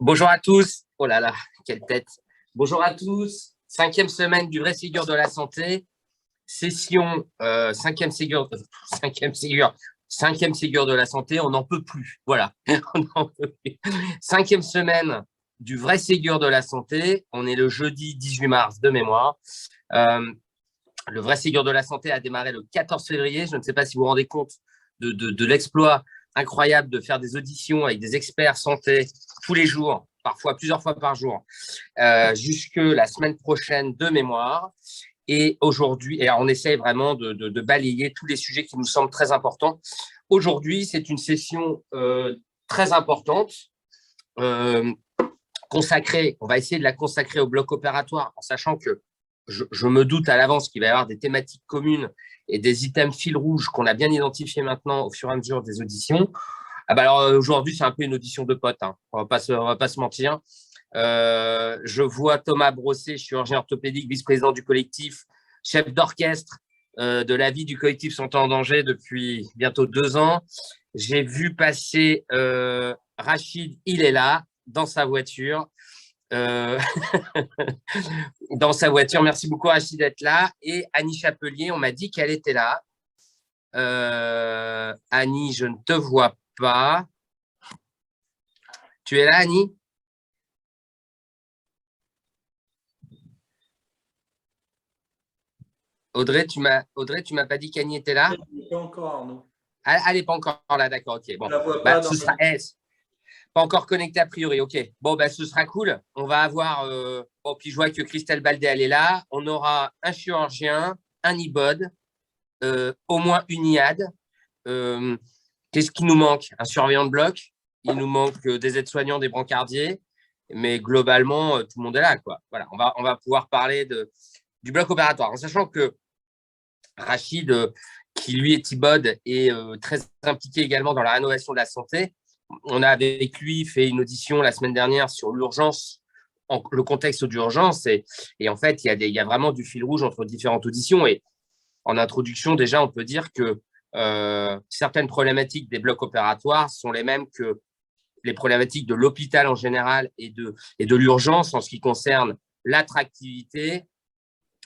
Bonjour à tous. Oh là là, quelle tête. Bonjour à tous. 5e semaine du vrai Ségur de la santé. Session 5e Ségur, 5e Ségur, 5e Ségur de la santé. On n'en peut plus. Voilà. On n'en peut plus. 5e semaine du vrai Ségur de la santé. On est le jeudi 18 mars de mémoire. Le vrai Ségur de la santé a démarré le 14 février. Je ne sais pas si vous vous rendez compte de l'exploit incroyable de faire des auditions avec des experts santé tous les jours, parfois plusieurs fois par jour, jusque la semaine prochaine de mémoire. Et aujourd'hui, on essaye vraiment de balayer tous les sujets qui nous semblent très importants. Aujourd'hui, c'est une session très importante, consacrée. On va essayer de la consacrer au bloc opératoire, en sachant que je me doute à l'avance qu'il va y avoir des thématiques communes et des items fil rouge qu'on a bien identifiés maintenant au fur et à mesure des auditions. Ah bah alors aujourd'hui, c'est un peu une audition de potes, hein. On va pas se mentir. Je vois Thomas Brosset, chirurgien orthopédique, vice-président du collectif, chef d'orchestre de la vie du collectif Santé en danger depuis bientôt 2 ans. J'ai vu passer Rachid, il est là, dans sa voiture. Dans sa voiture. Merci beaucoup, Rachid, d'être là. Et Annie Chapelier, on m'a dit qu'elle était là. Annie, je ne te vois pas. Tu es là, Annie? Audrey, tu m'as pas dit qu'Annie était là? Pas encore, non. Elle n'est pas encore là, d'accord, ok. Bon, Je la vois bah, pas ce sera pas encore connecté a priori, ok. Bon, bah, ce sera cool. On va avoir. Bon, puis je vois que Christelle Baldé, elle est là. On aura un chirurgien, un IBOD, au moins une IAD. Qu'est-ce qui nous manque? Un surveillant de bloc. Il nous manque des aides-soignants, des brancardiers. Mais globalement, tout le monde est là, quoi. Voilà, on va pouvoir parler du bloc opératoire, en sachant que Rachid, qui lui est IBOD, est très impliqué également dans la rénovation de la santé. On a avec lui fait une audition la semaine dernière sur l'urgence, le contexte d'urgence. Et en fait, il y a vraiment du fil rouge entre différentes auditions. Et en introduction, déjà, on peut dire que certaines problématiques des blocs opératoires sont les mêmes que les problématiques de l'hôpital en général et de l'urgence en ce qui concerne l'attractivité,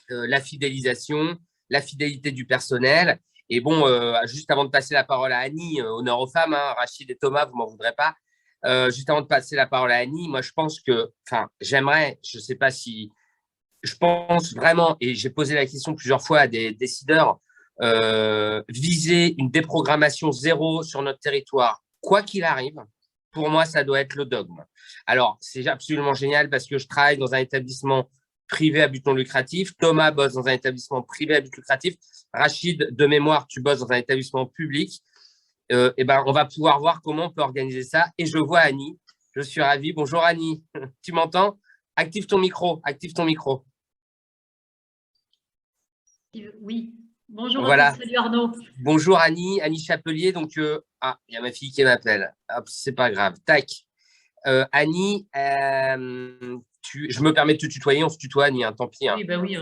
la fidélisation, la fidélité du personnel. Et bon, juste avant de passer la parole à Annie, honneur aux femmes, hein, Rachid et Thomas, vous m'en voudrez pas. Juste avant de passer la parole à Annie, moi je pense que, enfin, j'aimerais, je ne sais pas si, je pense vraiment, et j'ai posé la question plusieurs fois à des décideurs, viser une déprogrammation zéro sur notre territoire, quoi qu'il arrive. Pour moi, ça doit être le dogme. Alors, c'est absolument génial parce que je travaille dans un établissement privé à but non lucratif. Thomas bosse dans un établissement privé à but lucratif. Rachid, de mémoire, tu bosses dans un établissement public. Et ben, on va pouvoir voir comment on peut organiser ça. Et je vois Annie. Je suis ravi. Bonjour Annie. Tu m'entends? Active ton micro. Active ton micro. Oui. Bonjour voilà. À tous. Salut Arnaud. Bonjour Annie. Annie Chapelier. Donc, il y a ma fille qui m'appelle. Hop, c'est pas grave. Tac. Annie, je me permets de te tutoyer, on se tutoie, Annie, hein, tant pis. Hein. Oui, ben oui.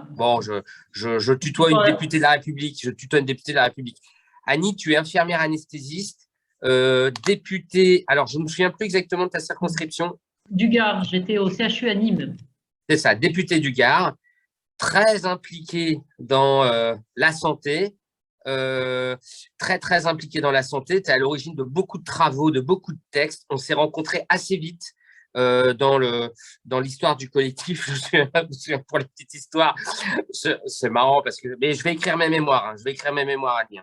Bon, je tutoie une députée de la République. Je tutoie une députée de la République. Annie, tu es infirmière anesthésiste, députée. Alors, je ne me souviens plus exactement de ta circonscription. Du Gard, j'étais au CHU à Nîmes. C'est ça, députée du Gard, très impliquée dans la santé. Très, très impliquée dans la santé. Tu es à l'origine de beaucoup de travaux, de beaucoup de textes. On s'est rencontrés assez vite dans l'histoire du collectif. Pour la petite histoire, c'est marrant parce que mais je vais écrire mes mémoires. Hein, je vais écrire mes mémoires, Annie.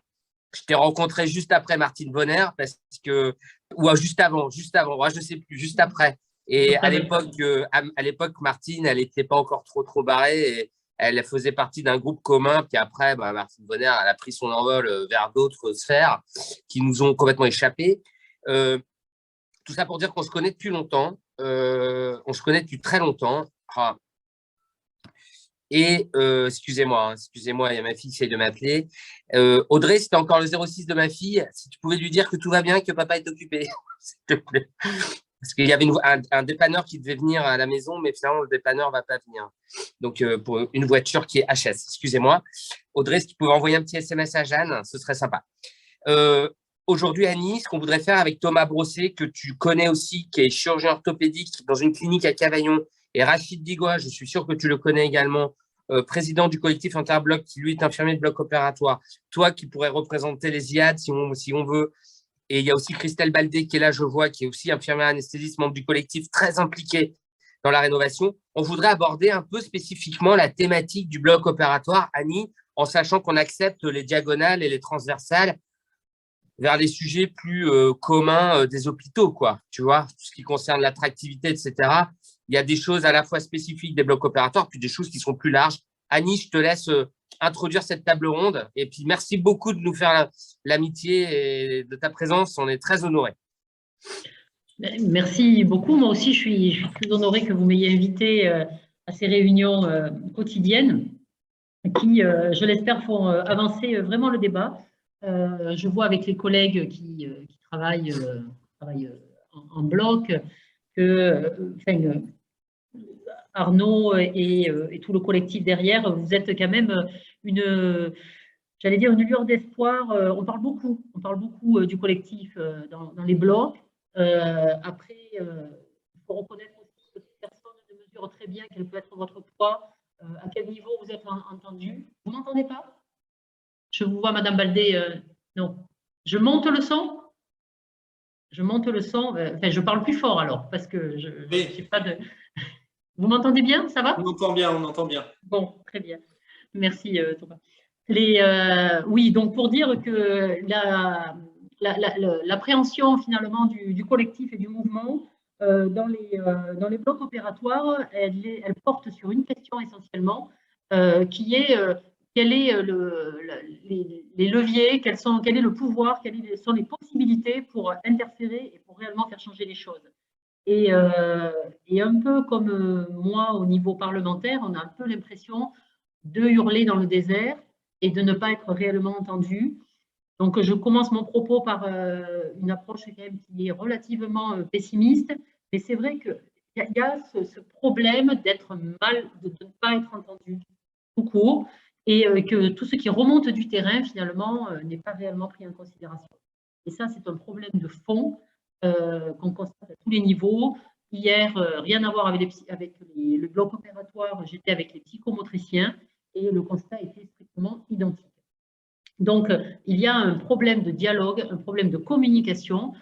Je t'ai rencontré juste après Martine Bonner parce que ou juste avant, ouais, je sais plus, juste après. Et à l'époque, Martine, elle n'était pas encore trop barrée. Et elle faisait partie d'un groupe commun, puis après, Martine Bonner, elle a pris son envol vers d'autres sphères qui nous ont complètement échappé. Tout ça pour dire qu'on se connaît depuis longtemps, on se connaît depuis très longtemps. Et excusez-moi, il y a ma fille qui essaie de m'appeler. Audrey, c'était encore le 06 de ma fille. Si tu pouvais lui dire que tout va bien, que papa est occupé, s'il te plaît. Parce qu'il y avait un dépanneur qui devait venir à la maison, mais finalement, le dépanneur ne va pas venir. Donc, pour une voiture qui est HS, excusez-moi. Audrey, si tu pouvais envoyer un petit SMS à Jeanne, ce serait sympa. aujourd'hui, Annie, ce qu'on voudrait faire avec Thomas Brosset, que tu connais aussi, qui est chirurgien orthopédique dans une clinique à Cavaillon, et Rachid Digois, je suis sûr que tu le connais également, président du collectif Interbloc, qui lui est infirmier de bloc opératoire. Toi qui pourrais représenter les IAD si on veut. Et il y a aussi Christelle Baldé qui est là, je vois, qui est aussi infirmière anesthésiste, membre du collectif, très impliqué dans la rénovation. On voudrait aborder un peu spécifiquement la thématique du bloc opératoire, Annie, en sachant qu'on accepte les diagonales et les transversales vers les sujets plus communs des hôpitaux, quoi. Tu vois, tout ce qui concerne l'attractivité, etc. Il y a des choses à la fois spécifiques des blocs opératoires, puis des choses qui sont plus larges. Annie, je te laisse introduire cette table ronde. Et puis, merci beaucoup de nous faire l'amitié et de ta présence. On est très honorés. Merci beaucoup. Moi aussi, je suis très honorée que vous m'ayez invité à ces réunions quotidiennes qui, je l'espère, font avancer vraiment le débat. Je vois avec les collègues qui travaillent en bloc que Arnaud et tout le collectif derrière, vous êtes quand même j'allais dire, une lueur d'espoir. On parle beaucoup du collectif dans les blocs. Après, il faut reconnaître aussi que personne ne mesure très bien quel peut être votre poids, à quel niveau vous êtes entendu. Vous m'entendez pas? Je vous vois, Madame Baldé. Non. Je monte le son? Je monte le son. Enfin, je parle plus fort alors, parce que je n'ai pas de… Vous m'entendez bien? Ça va? On entend bien, on entend bien. Bon, très bien. Merci, Thomas. Oui, donc pour dire que l'appréhension finalement du collectif et du mouvement dans les blocs opératoires, elle porte sur une question essentiellement qui est quel est les leviers, quel est le pouvoir, quelles sont les possibilités pour interférer et pour réellement faire changer les choses. Et un peu comme moi au niveau parlementaire, on a un peu l'impression de hurler dans le désert et de ne pas être réellement entendu. Donc, je commence mon propos par une approche quand même qui est relativement pessimiste, mais c'est vrai qu'il y a ce problème d'être mal, de ne pas être entendu tout court, et que tout ce qui remonte du terrain, finalement, n'est pas réellement pris en considération. Et ça, c'est un problème de fond qu'on constate à tous les niveaux. Hier, rien à voir avec le bloc opératoire, j'étais avec les psychomotriciens et le constat était strictement identique. Donc, il y a un problème de dialogue, un problème de communication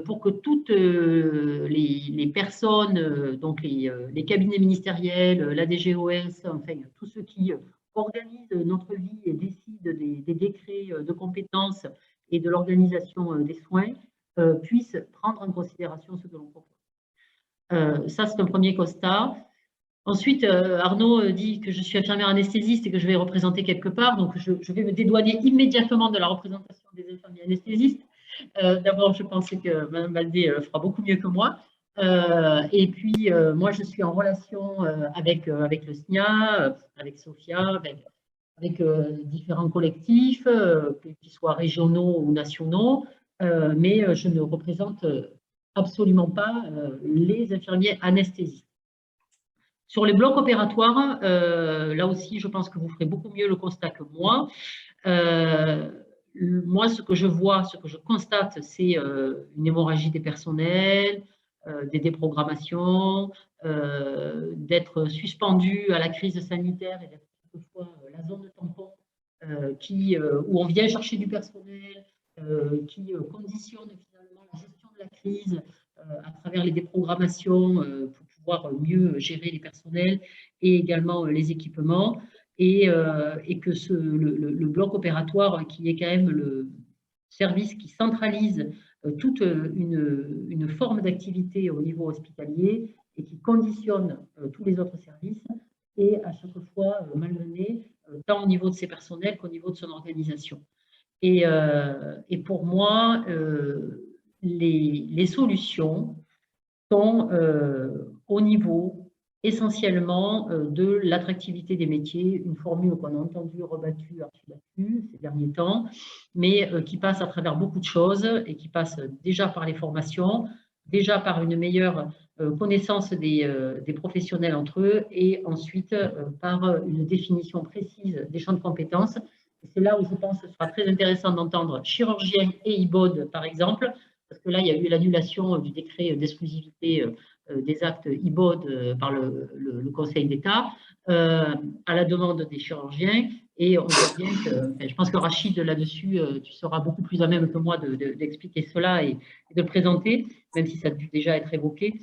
pour que toutes les personnes, donc les cabinets ministériels, la DGOS, enfin, tous ceux qui organisent notre vie et décident des décrets de compétences et de l'organisation des soins, puissent prendre en considération ce que l'on propose. Ça, c'est un premier constat. Ensuite, Arnaud dit que je suis infirmière anesthésiste et que je vais représenter quelque part. Donc, je vais me dédouaner immédiatement de la représentation des infirmiers anesthésistes. D'abord, je pensais que Mme Baldé fera beaucoup mieux que moi. Et puis, moi, je suis en relation avec le SNIA, avec Sophia, avec différents collectifs, qu'ils soient régionaux ou nationaux. Mais je ne représente absolument pas les infirmiers anesthésistes. Sur les blocs opératoires, là aussi, je pense que vous ferez beaucoup mieux le constat que moi. Moi, ce que je vois, ce que je constate, c'est une hémorragie des personnels, des déprogrammations, d'être suspendu à la crise sanitaire et d'être quelquefois la zone de tampon où on vient chercher du personnel, qui conditionne finalement la gestion de la crise à travers les déprogrammations pour pouvoir mieux gérer les personnels et également les équipements, et que le bloc opératoire, qui est quand même le service qui centralise toute une forme d'activité au niveau hospitalier et qui conditionne tous les autres services, est à chaque fois malmené, tant au niveau de ses personnels qu'au niveau de son organisation. Et pour moi, les solutions sont au niveau essentiellement de l'attractivité des métiers, une formule qu'on a entendue, rebattue, archibattue ces derniers temps, mais qui passe à travers beaucoup de choses et qui passe déjà par les formations, déjà par une meilleure connaissance des professionnels entre eux et ensuite par une définition précise des champs de compétences C'est là où je pense que ce sera très intéressant d'entendre chirurgiens et IBOD, par exemple, parce que là, il y a eu l'annulation du décret d'exclusivité des actes IBOD par le Conseil d'État à la demande des chirurgiens. Et on voit bien que, enfin, je pense que Rachid, là-dessus, tu seras beaucoup plus à même que moi d'expliquer cela et de le présenter, même si ça a dû déjà être évoqué.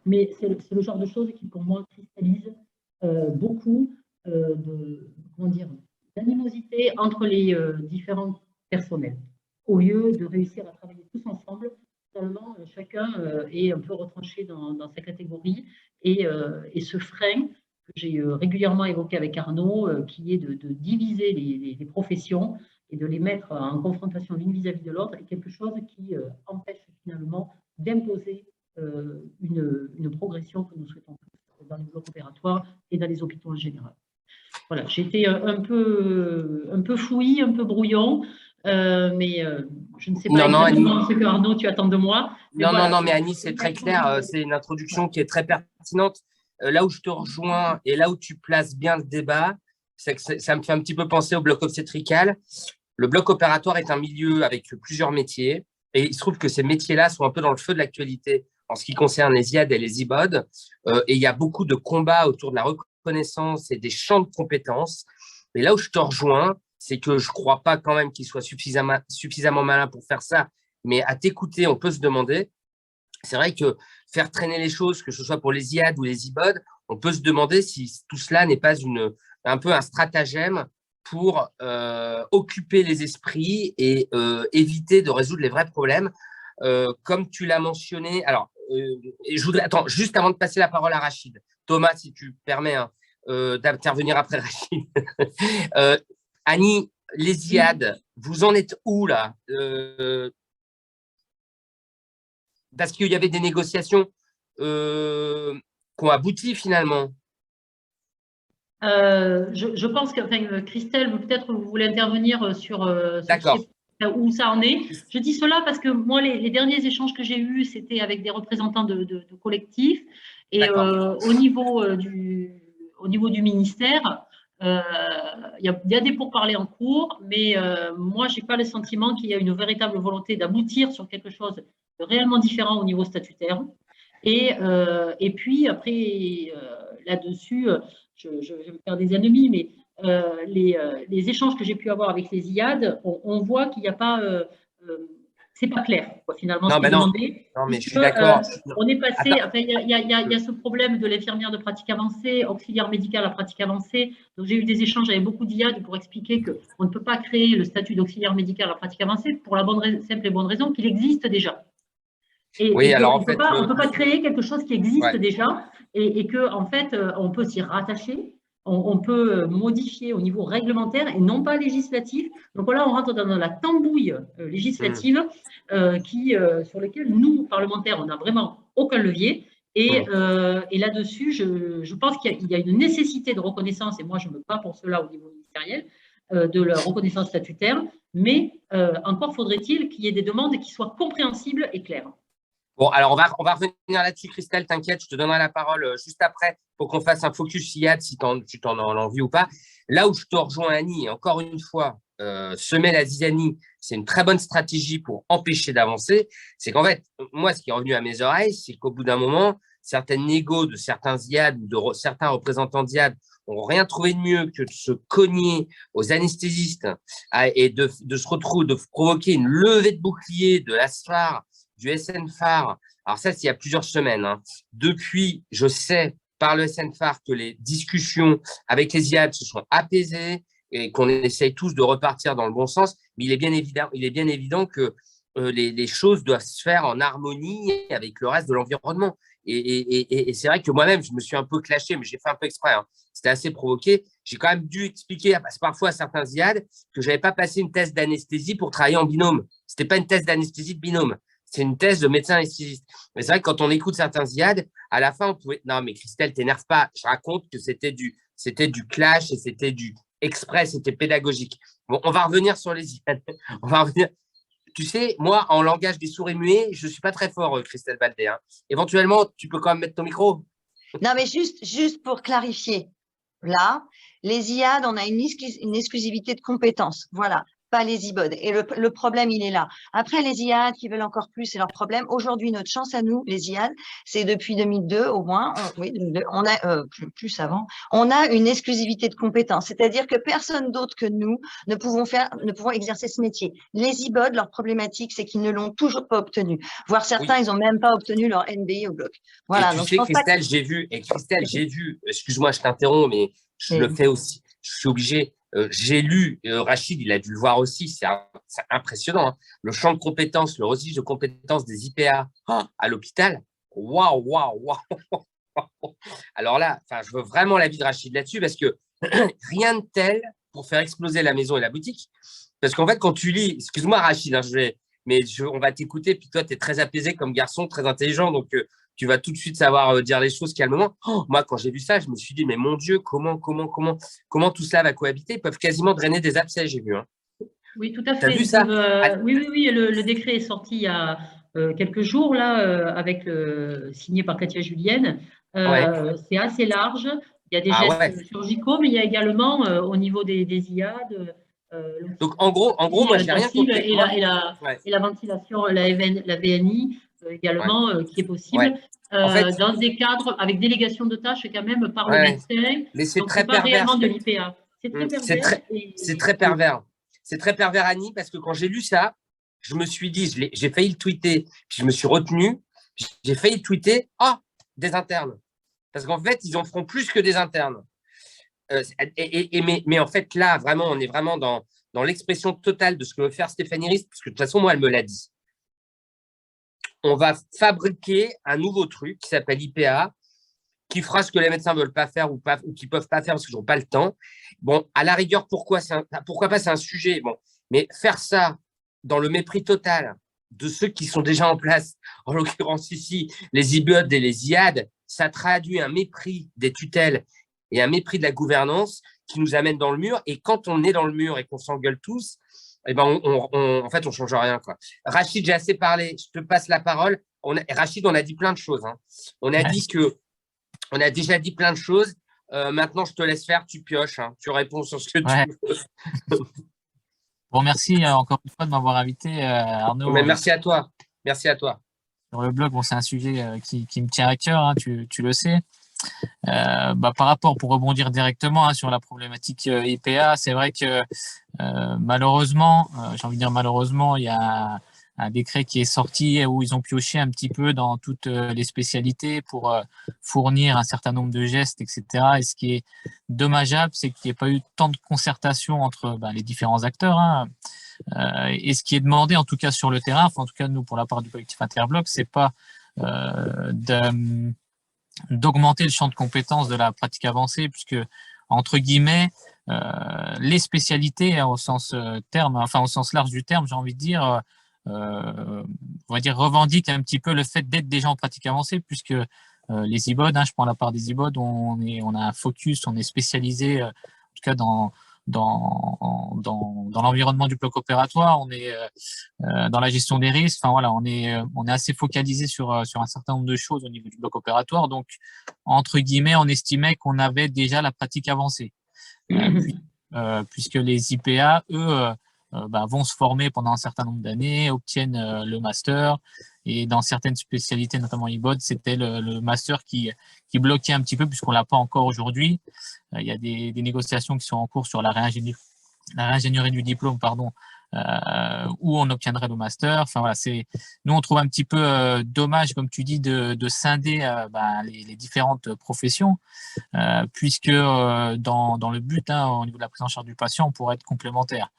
Mais c'est le genre de choses qui, pour moi, cristallise beaucoup comment dire, d'animosité entre les différents personnels. Au lieu de réussir à travailler tous ensemble, finalement, chacun est un peu retranché dans sa catégorie et ce frein que j'ai régulièrement évoqué avec Arnaud, qui est de diviser les professions et de les mettre en confrontation l'une vis-à-vis de l'autre, est quelque chose qui empêche finalement d'imposer une progression que nous souhaitons tous dans les blocs opératoires et dans les hôpitaux en général. Voilà, j'ai été un peu fouillis, un peu brouillon, mais je ne sais pas exactement ce que Arnaud, tu attends de moi. Mais non, mais Annie, c'est très clair. C'est une introduction qui est très pertinente. Là où je te rejoins et là où tu places bien le débat, c'est que ça me fait un petit peu penser au bloc obstétrical. Le bloc opératoire est un milieu avec plusieurs métiers et il se trouve que ces métiers-là sont un peu dans le feu de l'actualité en ce qui concerne les IAD et les IBOD. Et il y a beaucoup de combats autour de la reconnaissance et des champs de compétences. Mais là où je te rejoins, c'est que je ne crois pas quand même qu'il soit suffisamment malin pour faire ça. Mais à t'écouter, on peut se demander. C'est vrai que faire traîner les choses, que ce soit pour les IAD ou les IBOD, on peut se demander si tout cela n'est pas un peu un stratagème pour occuper les esprits et éviter de résoudre les vrais problèmes. Comme tu l'as mentionné, alors, je voudrais, attends, juste avant de passer la parole à Rachid, Thomas, si tu permets d'intervenir après Rachid. Annie, les IAD, vous en êtes où là parce qu'il y avait des négociations qui ont abouti finalement. Je pense que, enfin, Christelle, peut-être vous voulez intervenir sur où ça en est. Je dis cela parce que moi, les derniers échanges que j'ai eus, c'était avec des représentants de collectifs. Et au niveau du ministère, il y a des pourparlers en cours, mais moi, je n'ai pas le sentiment qu'il y a une véritable volonté d'aboutir sur quelque chose de réellement différent au niveau statutaire. Et puis, après, là-dessus, je vais me faire des ennemis, mais les échanges que j'ai pu avoir avec les IAD, on voit qu'il n'y a pas… c'est pas clair, quoi, finalement, non, ce qui est demandé. Non, mais je suis d'accord. On est passé… Enfin, il y a ce problème de l'infirmière de pratique avancée, auxiliaire médical à pratique avancée. Donc, j'ai eu des échanges avec beaucoup d'IAD pour expliquer qu'on ne peut pas créer le statut d'auxiliaire médical à pratique avancée pour la simple et bonne raison qu'il existe déjà. Alors on ne peut pas créer quelque chose qui existe déjà et qu'en fait, on peut s'y rattacher, on peut modifier au niveau réglementaire et non pas législatif. Donc là, on rentre dans la tambouille législative sur laquelle nous, parlementaires, on n'a vraiment aucun levier. Et là-dessus, je pense qu'il y a une nécessité de reconnaissance, et moi, je me bats pour cela au niveau ministériel, de la reconnaissance statutaire, mais encore faudrait-il qu'il y ait des demandes qui soient compréhensibles et claires. Bon, alors on va revenir là-dessus, Christelle, t'inquiète, je te donnerai la parole juste après pour qu'on fasse un focus IAD si tu t'en as envie ou pas. Là où je te rejoins, Annie, encore une fois, semer la zizanie, c'est une très bonne stratégie pour empêcher d'avancer. C'est qu'en fait, moi, ce qui est revenu à mes oreilles, c'est qu'au bout d'un moment, certaines négos de certains IAD ou de certains représentants d'IAD n'ont rien trouvé de mieux que de se cogner aux anesthésistes et de se retrouver, de provoquer une levée de bouclier de l'ASFAR, du SNFAR. Alors ça, c'est il y a plusieurs semaines. Depuis, je sais par le SNFAR que les discussions avec les IAD se sont apaisées et qu'on essaye tous de repartir dans le bon sens. Mais il est bien évident que les choses doivent se faire en harmonie avec le reste de l'environnement. Et c'est vrai que moi-même, je me suis un peu clashé, mais j'ai fait un peu exprès. C'était assez provoqué. J'ai quand même dû expliquer parfois à certains IAD que je n'avais pas passé une thèse d'anesthésie pour travailler en binôme. Ce n'était pas une thèse d'anesthésie de binôme. C'est une thèse de médecin anesthésiste. Mais c'est vrai que quand on écoute certains IAD, à la fin, on pouvait… Non, mais Christelle, t'énerve pas. Je raconte que c'était du clash et c'était du exprès, c'était pédagogique. Bon, on va revenir sur les IAD. On va revenir. Tu sais, moi, en langage des sourds et muets, je ne suis pas très fort, Christelle Baldé. Éventuellement, tu peux quand même mettre ton micro. Non, mais juste pour clarifier. là, les IAD, on a une exclusivité de compétences. Voilà. Pas les IBOD. Et le problème, il est là. Après, les IAD qui veulent encore plus, c'est leur problème. Aujourd'hui, notre chance à nous, les IAD, c'est depuis 2002 au moins, on a, plus avant, on a une exclusivité de compétences. C'est-à-dire que personne d'autre que nous ne pouvons exercer ce métier. Les IBOD, leur problématique, c'est qu'ils ne l'ont toujours pas obtenu. Voire certains, ils n'ont même pas obtenu leur NBI au bloc. Voilà. Et tu donc, sais, Christelle, j'ai vu, excuse-moi, je t'interromps, mais je le fais aussi. Je suis obligé. J'ai lu, Rachid, il a dû le voir aussi, c'est impressionnant. Hein. Le champ de compétences, le registre de compétences des IPA à l'hôpital. Waouh, waouh, waouh. Alors là, je veux vraiment l'avis de Rachid là-dessus parce que rien de tel pour faire exploser la maison et la boutique. Parce qu'en fait, quand tu lis, excuse-moi Rachid, hein, on va t'écouter, puis toi, tu es très apaisé comme garçon, très intelligent, donc tu vas tout de suite savoir dire les choses calmement. Moi, quand j'ai vu ça, je me suis dit, mais mon Dieu, comment tout cela va cohabiter? Ils peuvent quasiment drainer des abcès, j'ai vu. Hein. Oui, tout à fait. Tu as vu ça? Oui, le décret est sorti il y a quelques jours, là, signé par Katia Julienne. C'est assez large. Il y a des gestes chirurgicaux, mais il y a également au niveau des IAD. Donc, en gros, moi, j'ai rien compris. Et la ventilation, la VNI également, qui est possible. En fait, dans des cadres avec délégation de tâches quand même par le médecin. Mais c'est très pas pervers. réellement de l'IPA. C'est très pervers. C'est très pervers. C'est très pervers, Annie, parce que quand j'ai lu ça, je me suis dit, j'ai failli le tweeter, puis je me suis retenu, j'ai failli tweeter, des internes. Parce qu'en fait, ils en feront plus que des internes. Mais en fait, là, vraiment, on est vraiment dans l'expression totale de ce que veut faire Stéphanie Rist, parce que de toute façon, moi, elle me l'a dit. On va fabriquer un nouveau truc qui s'appelle IPA, qui fera ce que les médecins ne veulent pas faire ou qui ne peuvent pas faire parce qu'ils n'ont pas le temps. Bon, à la rigueur, pourquoi pas, c'est un sujet. Bon, mais faire ça dans le mépris total de ceux qui sont déjà en place, en l'occurrence ici, les IBOD et les IAD, ça traduit un mépris des tutelles et un mépris de la gouvernance qui nous amène dans le mur. Et quand on est dans le mur et qu'on s'engueule tous, eh ben en fait, on ne change rien. Quoi. Rachid, j'ai assez parlé. Je te passe la parole. Rachid, on a dit plein de choses. Hein. On a dit que on a déjà dit plein de choses. Maintenant, je te laisse faire, tu pioches, hein. Tu réponds sur ce que tu veux. Bon, merci encore une fois de m'avoir invité, Arnaud. Mais merci à toi. Merci à toi. Sur le blog, c'est un sujet qui me tient à cœur, hein, tu le sais. Par rapport, pour rebondir directement sur la problématique IPA, c'est vrai que malheureusement, j'ai envie de dire malheureusement, il y a un décret qui est sorti où ils ont pioché un petit peu dans toutes les spécialités pour fournir un certain nombre de gestes, etc. Et ce qui est dommageable, c'est qu'il n'y ait pas eu tant de concertation entre les différents acteurs. Hein. Et ce qui est demandé, en tout cas sur le terrain, en tout cas nous, pour la part du collectif Interbloc, c'est pas d'augmenter le champ de compétences de la pratique avancée, puisque, entre guillemets, les spécialités au sens au sens large du terme, j'ai envie de dire, on va dire revendiquent un petit peu le fait d'être déjà en pratique avancée, puisque les IBOD, je prends la part des IBOD, on a un focus, on est spécialisé, en tout cas dans l'environnement du bloc opératoire, on est dans la gestion des risques. Enfin voilà, on est assez focalisé sur un certain nombre de choses au niveau du bloc opératoire. Donc entre guillemets, on estimait qu'on avait déjà la pratique avancée, puisque les IPA, eux, vont se former pendant un certain nombre d'années, obtiennent le master. Et dans certaines spécialités, notamment IBOD, c'était le master qui bloquait un petit peu, puisqu'on l'a pas encore aujourd'hui. Il y a des négociations qui sont en cours sur la réingénierie du diplôme, où on obtiendrait le master. Enfin voilà, nous on trouve un petit peu dommage, comme tu dis, de scinder les différentes professions, puisque dans le but, au niveau de la prise en charge du patient, on pourrait être complémentaire.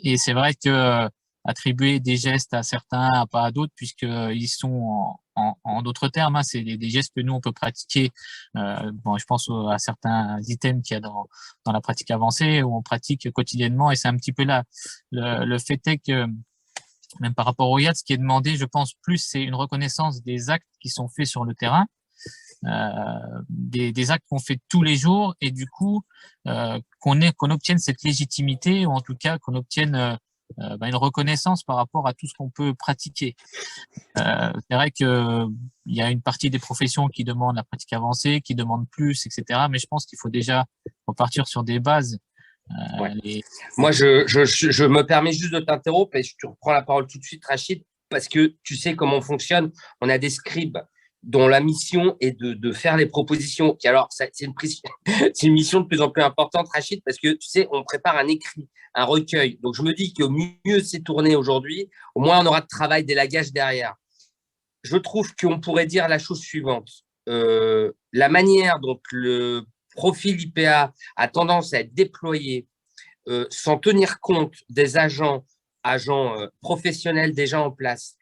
Et c'est vrai que attribuer des gestes à certains, pas à d'autres, puisqu'ils sont en d'autres termes, c'est des gestes que nous on peut pratiquer. Je pense à certains items qu'il y a dans la pratique avancée où on pratique quotidiennement, et c'est un petit peu là. Le fait est que même par rapport au IAD, ce qui est demandé, je pense plus, c'est une reconnaissance des actes qui sont faits sur le terrain. Des actes qu'on fait tous les jours, et du coup qu'on obtienne cette légitimité, ou en tout cas qu'on obtienne une reconnaissance par rapport à tout ce qu'on peut pratiquer. C'est vrai qu'il y a une partie des professions qui demandent la pratique avancée, qui demandent plus, etc. Mais je pense qu'il faut déjà repartir sur des bases. Moi, je me permets juste de t'interrompre et je te reprends la parole tout de suite, Rachid, parce que tu sais comment on fonctionne. On a des scribes dont la mission est de faire les propositions. Et alors, c'est une mission de plus en plus importante, Rachid, parce que tu sais, on prépare un écrit, un recueil. Donc, je me dis qu'au mieux c'est tourné aujourd'hui, au moins on aura de travail d'élagage derrière. Je trouve qu'on pourrait dire la chose suivante. La manière dont le profil IPA a tendance à être déployé sans tenir compte des agents professionnels déjà en place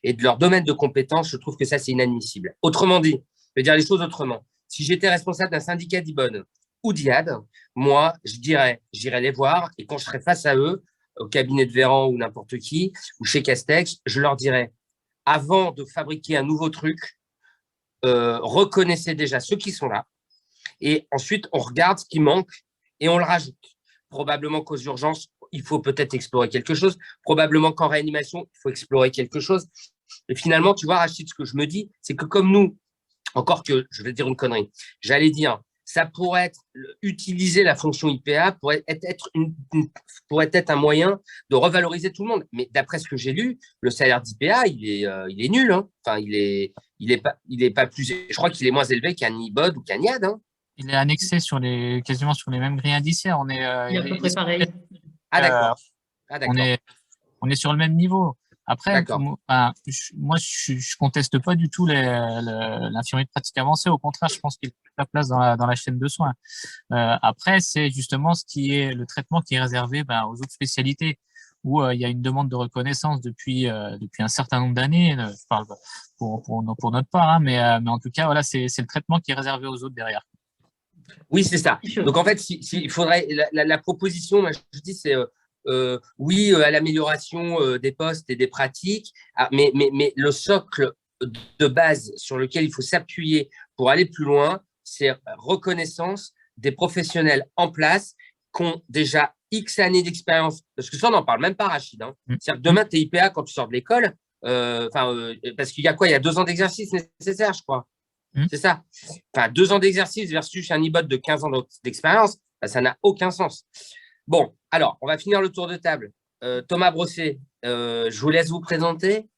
et de leur domaine de compétences, je trouve que ça, c'est inadmissible. Autrement dit, je vais dire les choses autrement. Si j'étais responsable d'un syndicat d'IBON ou d'IAD, moi, j'irais les voir et quand je serais face à eux, au cabinet de Véran ou n'importe qui, ou chez Castex, je leur dirais, avant de fabriquer un nouveau truc, reconnaissez déjà ceux qui sont là et ensuite, on regarde ce qui manque et on le rajoute. Probablement qu'aux urgences, il faut peut-être explorer quelque chose. Probablement qu'en réanimation, il faut explorer quelque chose. Et finalement, tu vois, Rachid, ce que je me dis, c'est que comme nous, encore que je vais dire une connerie, j'allais dire, ça pourrait être utiliser la fonction IPA pourrait être un moyen de revaloriser tout le monde. Mais d'après ce que j'ai lu, le salaire d'IPA, il est nul. Hein. Enfin, il est pas plus. Je crois qu'il est moins élevé qu'un IBOD ou qu'un IAD. Hein. Il est annexé quasiment sur les mêmes grilles indiciaires. Il est à peu près pareil. Ah, d'accord. On est sur le même niveau. Après, moi, je conteste pas du tout l'infirmier de pratique avancée. Au contraire, je pense qu'il a la place dans la chaîne de soins. Après, c'est justement le traitement qui est réservé aux autres spécialités où il y a une demande de reconnaissance depuis un certain nombre d'années. Je parle pour notre part, hein, mais en tout cas, voilà, c'est le traitement qui est réservé aux autres derrière. Oui, c'est ça. Donc, en fait, il faudrait la proposition, moi, je dis, c'est oui à l'amélioration des postes et des pratiques, mais le socle de base sur lequel il faut s'appuyer pour aller plus loin, c'est reconnaissance des professionnels en place qui ont déjà X années d'expérience. Parce que ça, on n'en parle même pas, Rachid. Hein. C'est-à-dire que demain, tu es IPA quand tu sors de l'école, parce qu'il y a quoi? Il y a 2 ans d'exercice nécessaire, je crois. C'est ça. Enfin, 2 ans d'exercice versus un IBOD de 15 ans d'expérience, ça n'a aucun sens. Bon, alors, on va finir le tour de table. Thomas Brosset, je vous laisse vous présenter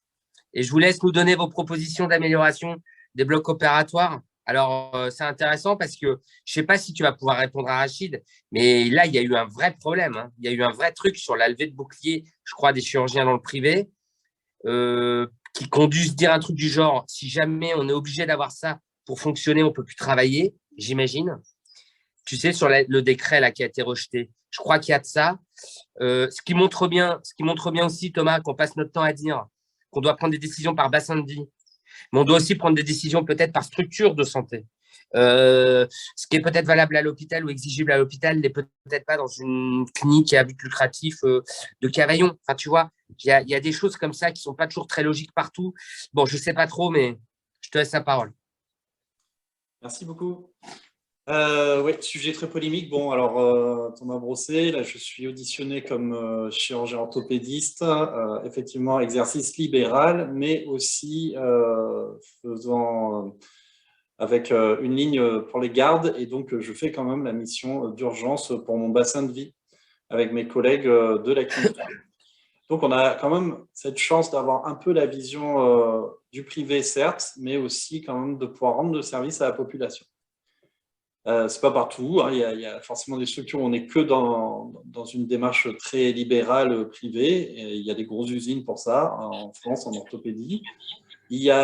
et je vous laisse nous donner vos propositions d'amélioration des blocs opératoires. Alors, c'est intéressant parce que je ne sais pas si tu vas pouvoir répondre à Rachid, mais là, il y a eu un vrai problème. Hein. Il y a eu un vrai truc sur la levée de bouclier, je crois, des chirurgiens dans le privé qui conduisent dire un truc du genre, si jamais on est obligé d'avoir ça pour fonctionner, on ne peut plus travailler, j'imagine. Tu sais, sur le décret là, qui a été rejeté. Je crois qu'il y a de ça. Ce qui montre bien aussi, Thomas, qu'on passe notre temps à dire qu'on doit prendre des décisions par bassin de vie, mais on doit aussi prendre des décisions peut-être par structure de santé. Ce qui est peut-être valable à l'hôpital ou exigible à l'hôpital n'est peut-être pas dans une clinique à but lucratif de Cavaillon. Enfin, tu vois, il y a des choses comme ça qui ne sont pas toujours très logiques partout. Bon, je ne sais pas trop, mais je te laisse la parole. Merci beaucoup. Oui, sujet très polémique. Bon, alors, Thomas Brosset, là, je suis auditionné comme chirurgien orthopédiste, effectivement, exercice libéral, mais aussi faisant avec une ligne pour les gardes. Et donc, je fais quand même la mission d'urgence pour mon bassin de vie avec mes collègues de la clinique. Donc, on a quand même cette chance d'avoir un peu la vision du privé, certes, mais aussi quand même de pouvoir rendre le service à la population. C'est pas partout, hein. Il y a forcément des structures où on n'est que dans une démarche très libérale privée. Et il y a des grosses usines pour ça, en France, en orthopédie. Il y a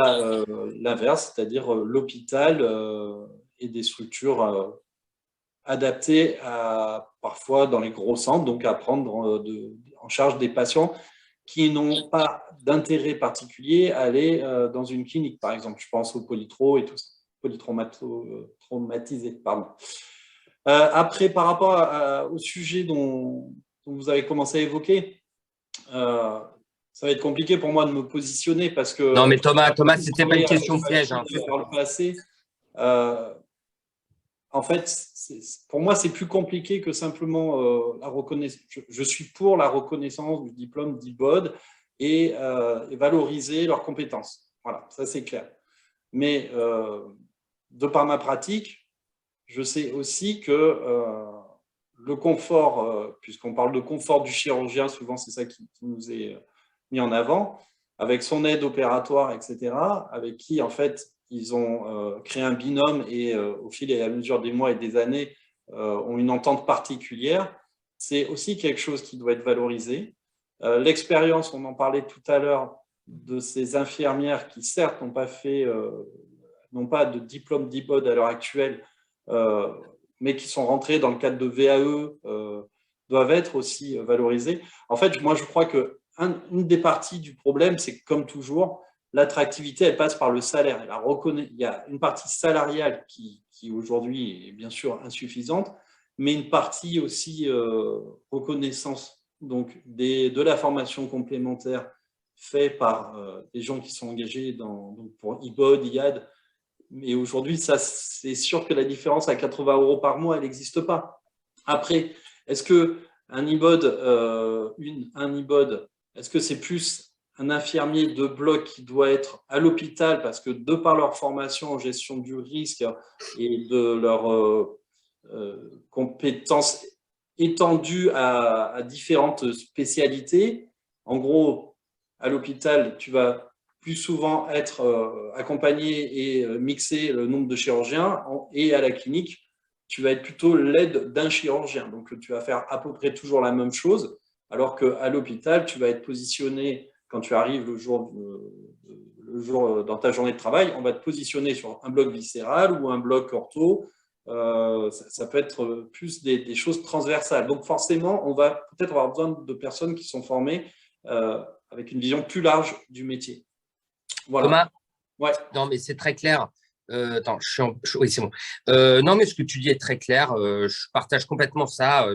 l'inverse, c'est-à-dire l'hôpital et des structures adaptées parfois dans les gros centres, donc à prendre en charge des patients qui n'ont pas d'intérêt particulier à aller dans une clinique, par exemple. Je pense aux polytro et tout ça. Polytraumatisés, pardon. Après, par rapport au sujet dont vous avez commencé à évoquer, ça va être compliqué pour moi de me positionner parce que… Non, mais Thomas, c'était pas une question piège. Hein. Par le passé, en fait, pour moi, c'est plus compliqué que simplement la reconnaissance. Je suis pour la reconnaissance du diplôme d'IBOD et valoriser leurs compétences. Voilà, ça c'est clair. Mais de par ma pratique, je sais aussi que le confort, puisqu'on parle de confort du chirurgien, souvent c'est ça qui nous est mis en avant, avec son aide opératoire, etc., avec qui en fait ils ont créé un binôme et au fil et à mesure des mois et des années ont une entente particulière, c'est aussi quelque chose qui doit être valorisé. L'expérience, on en parlait tout à l'heure, de ces infirmières qui certes n'ont pas de diplôme d'IBOD à l'heure actuelle, mais qui sont rentrées dans le cadre de VAE, doivent être aussi valorisées. En fait, moi, je crois qu'une des parties du problème, c'est que, comme toujours, l'attractivité, elle passe par le salaire. Il y a une partie salariale qui aujourd'hui est bien sûr insuffisante, mais une partie aussi reconnaissance donc de la formation complémentaire faite par des gens qui sont engagés donc pour IBOD, IAD. Mais aujourd'hui, c'est sûr que la différence à 80 € par mois, elle n'existe pas. Après, est-ce qu'un IBOD, est-ce que c'est plus un infirmier de bloc qui doit être à l'hôpital parce que de par leur formation en gestion du risque et de leurs compétences étendues à différentes spécialités, en gros, à l'hôpital, tu vas plus souvent être accompagné et mixer le nombre de chirurgiens, et à la clinique, tu vas être plutôt l'aide d'un chirurgien. Donc, tu vas faire à peu près toujours la même chose, alors qu'à l'hôpital, tu vas être positionné, quand tu arrives le jour dans ta journée de travail, on va te positionner sur un bloc viscéral ou un bloc ortho. Ça peut être plus des choses transversales. Donc, forcément, on va peut-être avoir besoin de personnes qui sont formées avec une vision plus large du métier. Voilà. Thomas, ouais. Non, mais c'est très clair. Attends, oui, c'est bon. Non, mais ce que tu dis est très clair. Je partage complètement ça.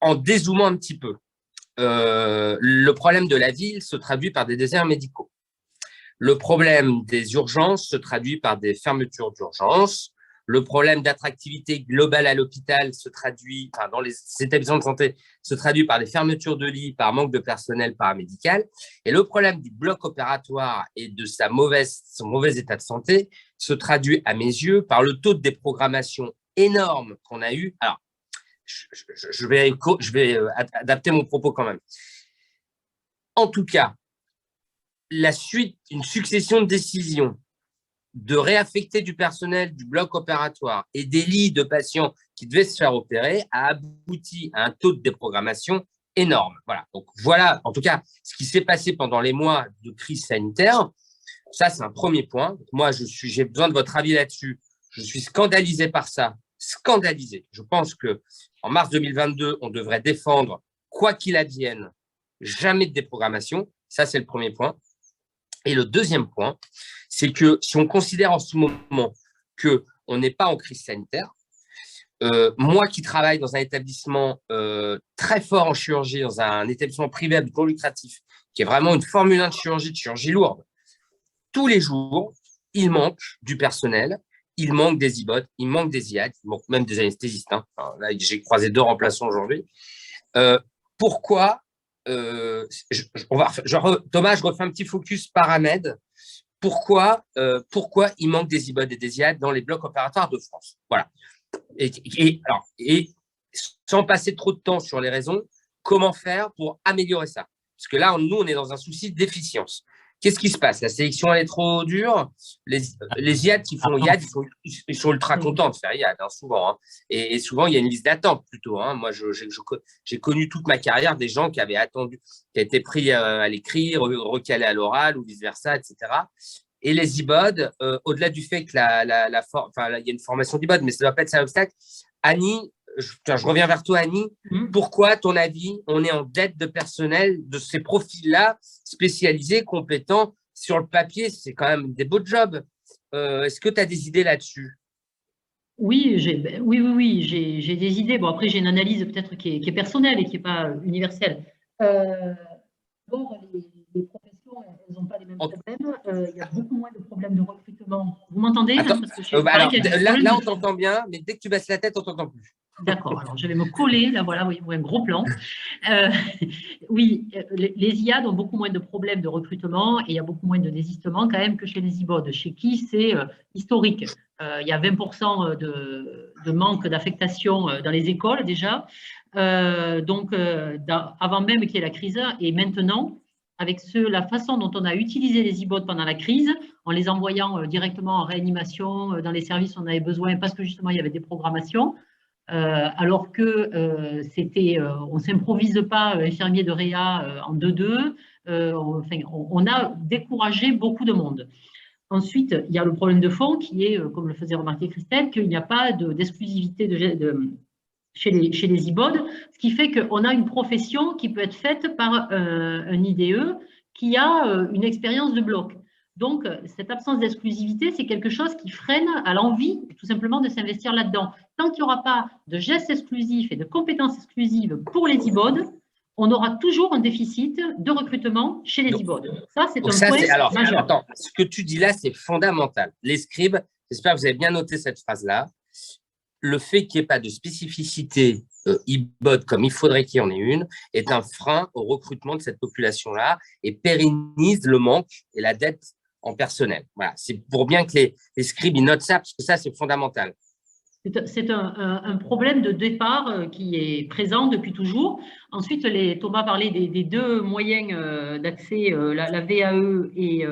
En dézoomant un petit peu, le problème de la ville se traduit par des déserts médicaux. Le problème des urgences se traduit par des fermetures d'urgences. Le problème d'attractivité globale à l'hôpital se traduit, dans les établissements de santé, se traduit par des fermetures de lits, par manque de personnel paramédical. Et le problème du bloc opératoire et de son mauvais état de santé se traduit, à mes yeux, par le taux de déprogrammation énorme qu'on a eu. Alors, je vais adapter mon propos quand même. En tout cas, une succession de décisions de réaffecter du personnel du bloc opératoire et des lits de patients qui devaient se faire opérer a abouti à un taux de déprogrammation énorme. Voilà. Donc, voilà, en tout cas, ce qui s'est passé pendant les mois de crise sanitaire. Ça, c'est un premier point. Moi, j'ai besoin de votre avis là-dessus. Je suis scandalisé par ça. Scandalisé. Je pense qu'en mars 2022, on devrait défendre, quoi qu'il advienne, jamais de déprogrammation. Ça, c'est le premier point. Et le deuxième point, c'est que si on considère en ce moment qu'on n'est pas en crise sanitaire, moi qui travaille dans un établissement très fort en chirurgie, dans un établissement privé à but non lucratif, qui est vraiment une Formule 1 de chirurgie lourde, tous les jours, il manque du personnel, il manque des IBOD, il manque des IAD, il manque même des anesthésistes. Hein. Alors là, j'ai croisé 2 remplaçants aujourd'hui. Pourquoi Thomas, je refais un petit focus paramed. Pourquoi il manque des IBOD et des IAD dans les blocs opératoires de France? Voilà. Et sans passer trop de temps sur les raisons, comment faire pour améliorer ça? Parce que là, nous, on est dans un souci d'efficience. Qu'est-ce qui se passe? La sélection, elle est trop dure. Les IAD qui font IAD, ils sont ultra contents de faire IAD, hein, souvent. Hein. Et souvent, il y a une liste d'attente plutôt. Hein. Moi, j'ai connu toute ma carrière des gens qui avaient attendu, qui étaient pris à l'écrit, recalés à l'oral ou vice-versa, etc. Et les IBOD, au-delà du fait que il y a une formation d'IBOD, mais ça ne doit pas être ça l'obstacle. Annie, je reviens vers toi, Annie. Pourquoi, à ton avis, on est en dette de personnel de ces profils-là, spécialisés, compétents? Sur le papier, c'est quand même des beaux jobs. Est-ce que tu as des idées là-dessus? Oui, j'ai des idées. Bon, après, j'ai une analyse peut-être qui est personnelle et qui n'est pas universelle. D'abord, les professions, elles n'ont pas les mêmes problèmes. Il y a beaucoup moins de problèmes de recrutement. Vous m'entendez? m'entendez? Attends, Parce que alors, là, on t'entend bien, mais dès que tu baisses la tête, on t'entend plus. D'accord, alors je vais me coller, là voilà, oui, un gros plan. Oui, les IAD ont beaucoup moins de problèmes de recrutement et il y a beaucoup moins de désistement quand même que chez les IBOD, chez qui c'est historique. Il y a 20% de manque d'affectation dans les écoles déjà. Donc, avant même qu'il y ait la crise, et maintenant, avec la façon dont on a utilisé les IBOD pendant la crise, en les envoyant directement en réanimation dans les services où on avait besoin, parce que justement, il y avait des programmations, alors que on ne s'improvise pas infirmier de réa en 2-2, on a découragé beaucoup de monde. Ensuite, il y a le problème de fond qui est, comme le faisait remarquer Christelle, qu'il n'y a pas d'exclusivité chez les IBOD, ce qui fait qu'on a une profession qui peut être faite par un IDE qui a une expérience de bloc. Donc, cette absence d'exclusivité, c'est quelque chose qui freine à l'envie, tout simplement, de s'investir là-dedans. Tant qu'il n'y aura pas de gestes exclusifs et de compétences exclusives pour les IBOD, on aura toujours un déficit de recrutement chez les IBOD. Ça, c'est un point majeur. Attends, ce que tu dis là, c'est fondamental. Les scribes, j'espère que vous avez bien noté cette phrase-là. Le fait qu'il n'y ait pas de spécificité IBOD comme il faudrait qu'il y en ait une est un frein au recrutement de cette population-là et pérennise le manque et la dette en personnel. Voilà, c'est pour bien que les scribes ils notent ça, parce que ça, c'est fondamental. C'est un problème de départ qui est présent depuis toujours. Ensuite, Thomas parlait des deux moyens d'accès, la VAE et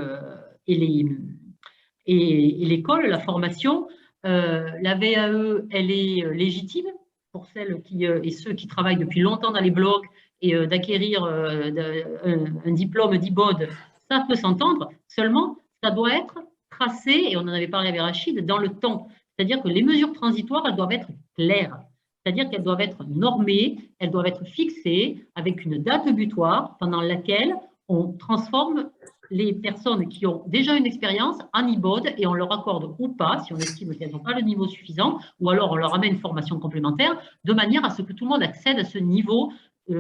l'école, la formation. La VAE, elle est légitime pour celles et ceux qui travaillent depuis longtemps dans les blocs et d'acquérir un diplôme d'IBOD, ça peut s'entendre. Seulement, ça doit être tracé, et on en avait parlé avec Rachid, dans le temps. C'est-à-dire que les mesures transitoires, elles doivent être claires. C'est-à-dire qu'elles doivent être normées, elles doivent être fixées avec une date butoir pendant laquelle on transforme les personnes qui ont déjà une expérience en IBOD et on leur accorde ou pas, si on estime qu'elles n'ont pas le niveau suffisant, ou alors on leur amène une formation complémentaire, de manière à ce que tout le monde accède à ce niveau,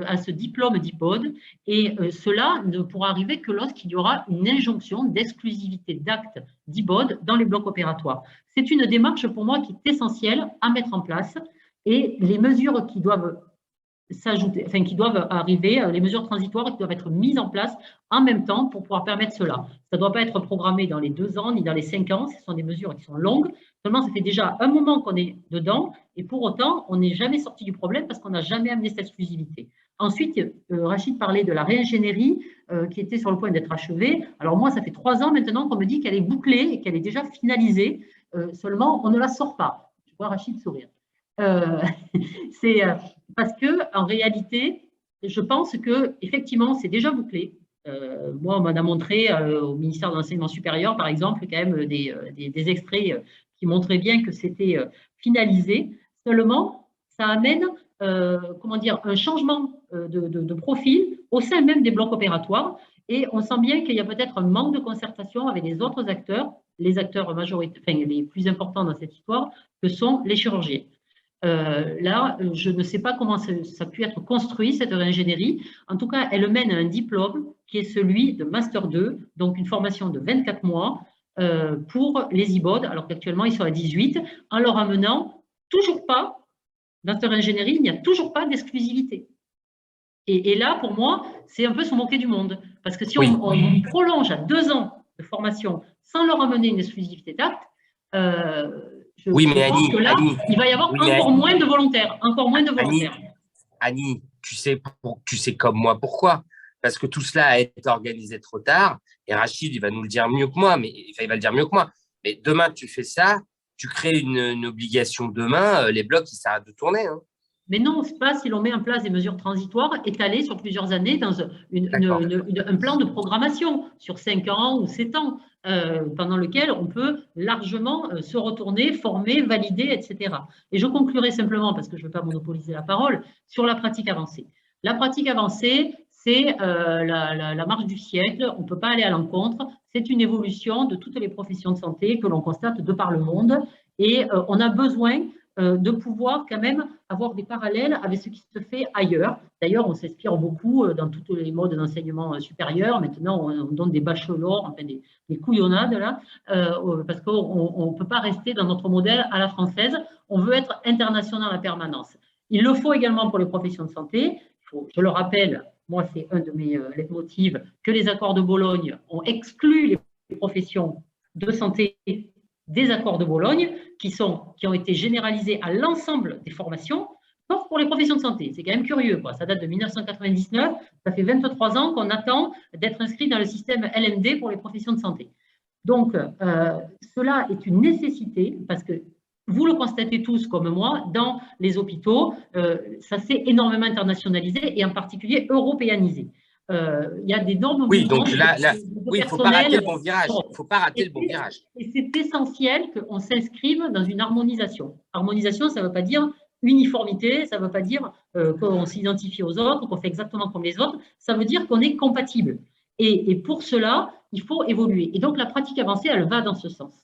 à ce diplôme d'IBOD. Et cela ne pourra arriver que lorsqu'il y aura une injonction d'exclusivité d'actes d'IBOD dans les blocs opératoires. C'est une démarche pour moi qui est essentielle à mettre en place et les mesures qui doivent s'ajouter, enfin qui doivent arriver, les mesures transitoires qui doivent être mises en place en même temps pour pouvoir permettre cela. Ça ne doit pas être programmé dans les 2 ans ni dans les 5 ans, ce sont des mesures qui sont longues. Seulement, ça fait déjà un moment qu'on est dedans et pour autant, on n'est jamais sorti du problème parce qu'on n'a jamais amené cette exclusivité. Ensuite, Rachid parlait de la réingénierie qui était sur le point d'être achevée. Alors moi, ça fait 3 ans maintenant qu'on me dit qu'elle est bouclée et qu'elle est déjà finalisée. Seulement, on ne la sort pas. Je vois Rachid sourire. C'est parce que en réalité, je pense que effectivement, c'est déjà bouclé. Moi, on m'en a montré au ministère de l'Enseignement supérieur, par exemple, quand même des extraits qui montraient bien que c'était finalisé. Seulement, ça amène comment dire, un changement de profil au sein même des blocs opératoires. Et on sent bien qu'il y a peut-être un manque de concertation avec les autres acteurs, les acteurs majoritaires, enfin, les plus importants dans cette histoire, que sont les chirurgiens. Là, je ne sais pas comment ça a pu être construit, cette ingénierie. En tout cas, elle mène à un diplôme qui est celui de Master 2, donc une formation de 24 mois pour les IBOD, alors qu'actuellement, ils sont à 18, en leur amenant toujours pas, dans cette ingénierie, il n'y a toujours pas d'exclusivité. Et là, pour moi, c'est un peu se moquer du monde. Parce que si on prolonge à 2 ans de formation sans leur amener une exclusivité d'acte, je pense que là, il va y avoir encore moins de volontaires. Annie, tu sais comme moi pourquoi. Parce que tout cela a été organisé trop tard. Et Rachid, il va nous le dire mieux que moi. Il va le dire mieux que moi. Mais demain, tu fais ça, tu crées une obligation demain, les blocs, ils s'arrêtent de tourner. Hein. Mais non, c'est pas si l'on met en place des mesures transitoires étalées sur plusieurs années dans un plan de programmation sur 5 ans ou 7 ans, pendant lequel on peut largement se retourner, former, valider, etc. Et je conclurai simplement, parce que je ne veux pas monopoliser la parole, sur la pratique avancée. La pratique avancée, c'est la marche du siècle, on ne peut pas aller à l'encontre, c'est une évolution de toutes les professions de santé que l'on constate de par le monde et on a besoin de pouvoir quand même avoir des parallèles avec ce qui se fait ailleurs. D'ailleurs, on s'inspire beaucoup dans tous les modes d'enseignement supérieur. Maintenant, on donne des bachelors, enfin des couillonnades là, parce qu'on ne peut pas rester dans notre modèle à la française. On veut être international en permanence. Il le faut également pour les professions de santé. Je le rappelle, moi, c'est un de mes leitmotifs, que les accords de Bologne ont exclu les professions de santé des accords de Bologne qui ont été généralisés à l'ensemble des formations, sauf pour les professions de santé. C'est quand même curieux, quoi. Ça date de 1999, ça fait 23 ans qu'on attend d'être inscrit dans le système LMD pour les professions de santé. Donc, cela est une nécessité parce que vous le constatez tous comme moi, dans les hôpitaux, ça s'est énormément internationalisé et en particulier européanisé. Il y a des normes. Oui, donc là oui, il ne faut pas rater le bon virage. Il faut pas rater le bon virage. Et c'est essentiel qu'on s'inscrive dans une harmonisation. Harmonisation, ça ne veut pas dire uniformité, ça ne veut pas dire qu'on s'identifie aux autres, qu'on fait exactement comme les autres. Ça veut dire qu'on est compatible. Et pour cela, il faut évoluer. Et donc, la pratique avancée, elle va dans ce sens.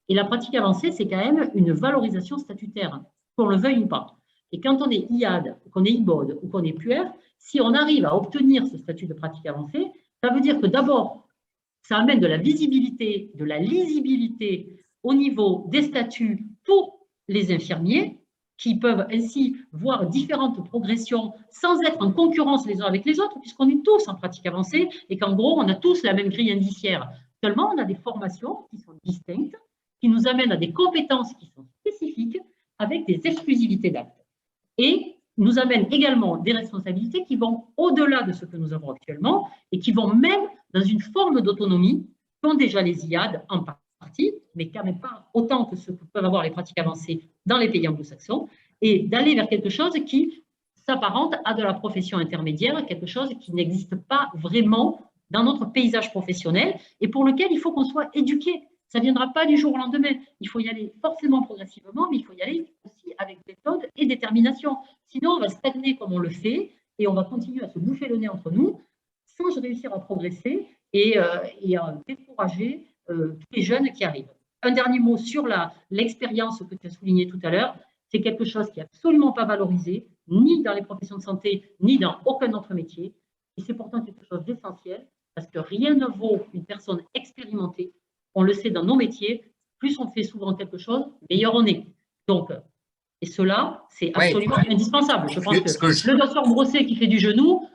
Et la pratique avancée, c'est quand même une valorisation statutaire, qu'on le veuille ou pas. Et quand on est IAD, qu'on est IBOD ou qu'on est PUER, si on arrive à obtenir ce statut de pratique avancée, ça veut dire que d'abord, ça amène de la visibilité, de la lisibilité au niveau des statuts pour les infirmiers, qui peuvent ainsi voir différentes progressions sans être en concurrence les uns avec les autres, puisqu'on est tous en pratique avancée et qu'en gros, on a tous la même grille indiciaire. Seulement, on a des formations qui sont distinctes, qui nous amènent à des compétences qui sont spécifiques avec des exclusivités d'actes. Et nous amènent également des responsabilités qui vont au-delà de ce que nous avons actuellement et qui vont même dans une forme d'autonomie qu'ont déjà les IAD en partie, mais quand même pas autant que ce que peuvent avoir les pratiques avancées dans les pays anglo-saxons, et d'aller vers quelque chose qui s'apparente à de la profession intermédiaire, quelque chose qui n'existe pas vraiment dans notre paysage professionnel et pour lequel il faut qu'on soit éduqué. Ça ne viendra pas du jour au lendemain. Il faut y aller forcément progressivement, mais il faut y aller aussi avec méthode et détermination. Sinon, on va stagner comme on le fait et on va continuer à se bouffer le nez entre nous sans réussir à progresser et à décourager tous les jeunes qui arrivent. Un dernier mot sur l'expérience que tu as souligné tout à l'heure. C'est quelque chose qui n'est absolument pas valorisé, ni dans les professions de santé, ni dans aucun autre métier. Et c'est pourtant quelque chose d'essentiel parce que rien ne vaut une personne expérimentée. On le sait dans nos métiers, plus on fait souvent quelque chose, meilleur on est. Donc, et cela, c'est absolument indispensable. Je pense que le docteur Brosset qui fait du genou,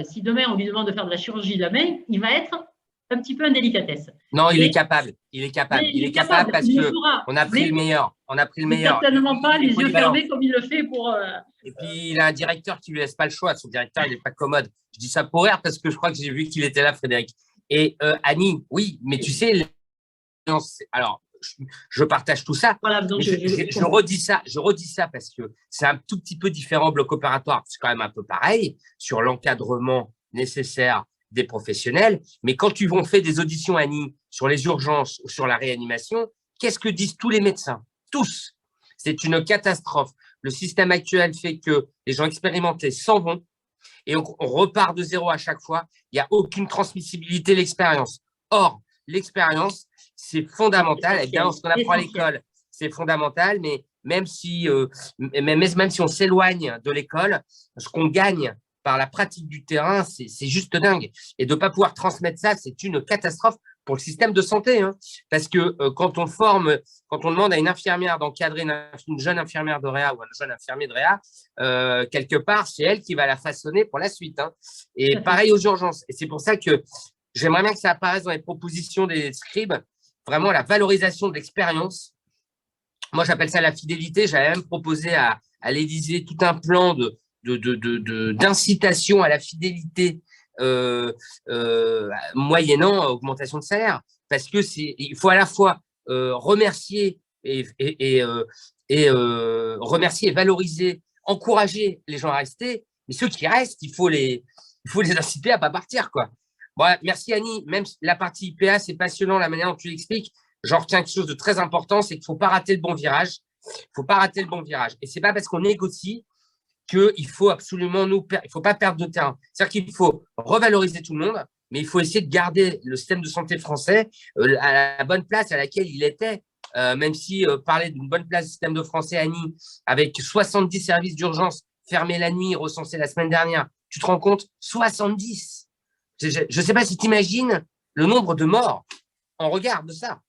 si demain on lui demande de faire de la chirurgie de la main, il va être un petit peu en délicatesse. Non, il est capable. Il est capable parce qu'on a pris le meilleur. On a pris le meilleur. Certainement pas les yeux fermés comme il le fait pour… Et puis, il a un directeur qui ne lui laisse pas le choix. Son directeur, il n'est pas commode. Je dis ça pour rire parce que je crois que j'ai vu qu'il était là, Frédéric. Et Annie, oui, mais tu sais… Alors, je partage tout ça. Voilà, donc je redis ça parce que c'est un tout petit peu différent bloc opératoire. C'est quand même un peu pareil sur l'encadrement nécessaire des professionnels. Mais quand tu fait des auditions, Annie, sur les urgences ou sur la réanimation, qu'est-ce que disent tous les médecins? Tous. C'est une catastrophe. Le système actuel fait que les gens expérimentés s'en vont et on repart de zéro à chaque fois. Il n'y a aucune transmissibilité de l'expérience. Or, l'expérience, c'est fondamental. Évidemment, ce qu'on apprend à l'école, c'est fondamental, mais même si on s'éloigne de l'école, ce qu'on gagne par la pratique du terrain, c'est juste dingue. Et de ne pas pouvoir transmettre ça, c'est une catastrophe pour le système de santé. Hein. Parce que quand on demande à une infirmière d'encadrer une jeune infirmière de réa ou un jeune infirmier de réa, quelque part, c'est elle qui va la façonner pour la suite. Hein. Et pareil aux urgences. Et c'est pour ça que j'aimerais bien que ça apparaisse dans les propositions des scribes, vraiment la valorisation de l'expérience. Moi, j'appelle ça la fidélité. J'avais même proposé à l'Élysée tout un plan d'incitation à la fidélité moyennant augmentation de salaire. Parce que il faut à la fois remercier remercier et valoriser, encourager les gens à rester, mais ceux qui restent, il faut les inciter à ne pas partir, quoi. Bon, merci Annie. Même la partie IPA, c'est passionnant la manière dont tu l'expliques. J'en retiens quelque chose de très important, c'est qu'il ne faut pas rater le bon virage. Il ne faut pas rater le bon virage. Et ce n'est pas parce qu'on négocie qu'il faut absolument il ne faut pas perdre de terrain. C'est-à-dire qu'il faut revaloriser tout le monde, mais il faut essayer de garder le système de santé français à la bonne place à laquelle il était même si parler d'une bonne place du système de français, Annie, avec 70 services d'urgence fermés la nuit, recensés la semaine dernière, tu te rends compte? 70. Je ne sais pas si tu imagines le nombre de morts en regard de ça.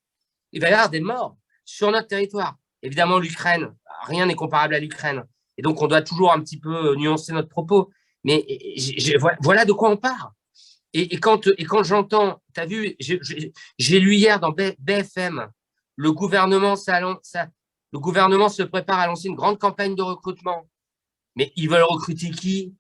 Il va y avoir des morts sur notre territoire. Évidemment, l'Ukraine, rien n'est comparable à l'Ukraine. Et donc, on doit toujours un petit peu nuancer notre propos. Mais voilà de quoi on parle. Et quand j'entends, tu as vu, j'ai lu hier dans BFM, le gouvernement se prépare à lancer une grande campagne de recrutement. Mais ils veulent recruter qui?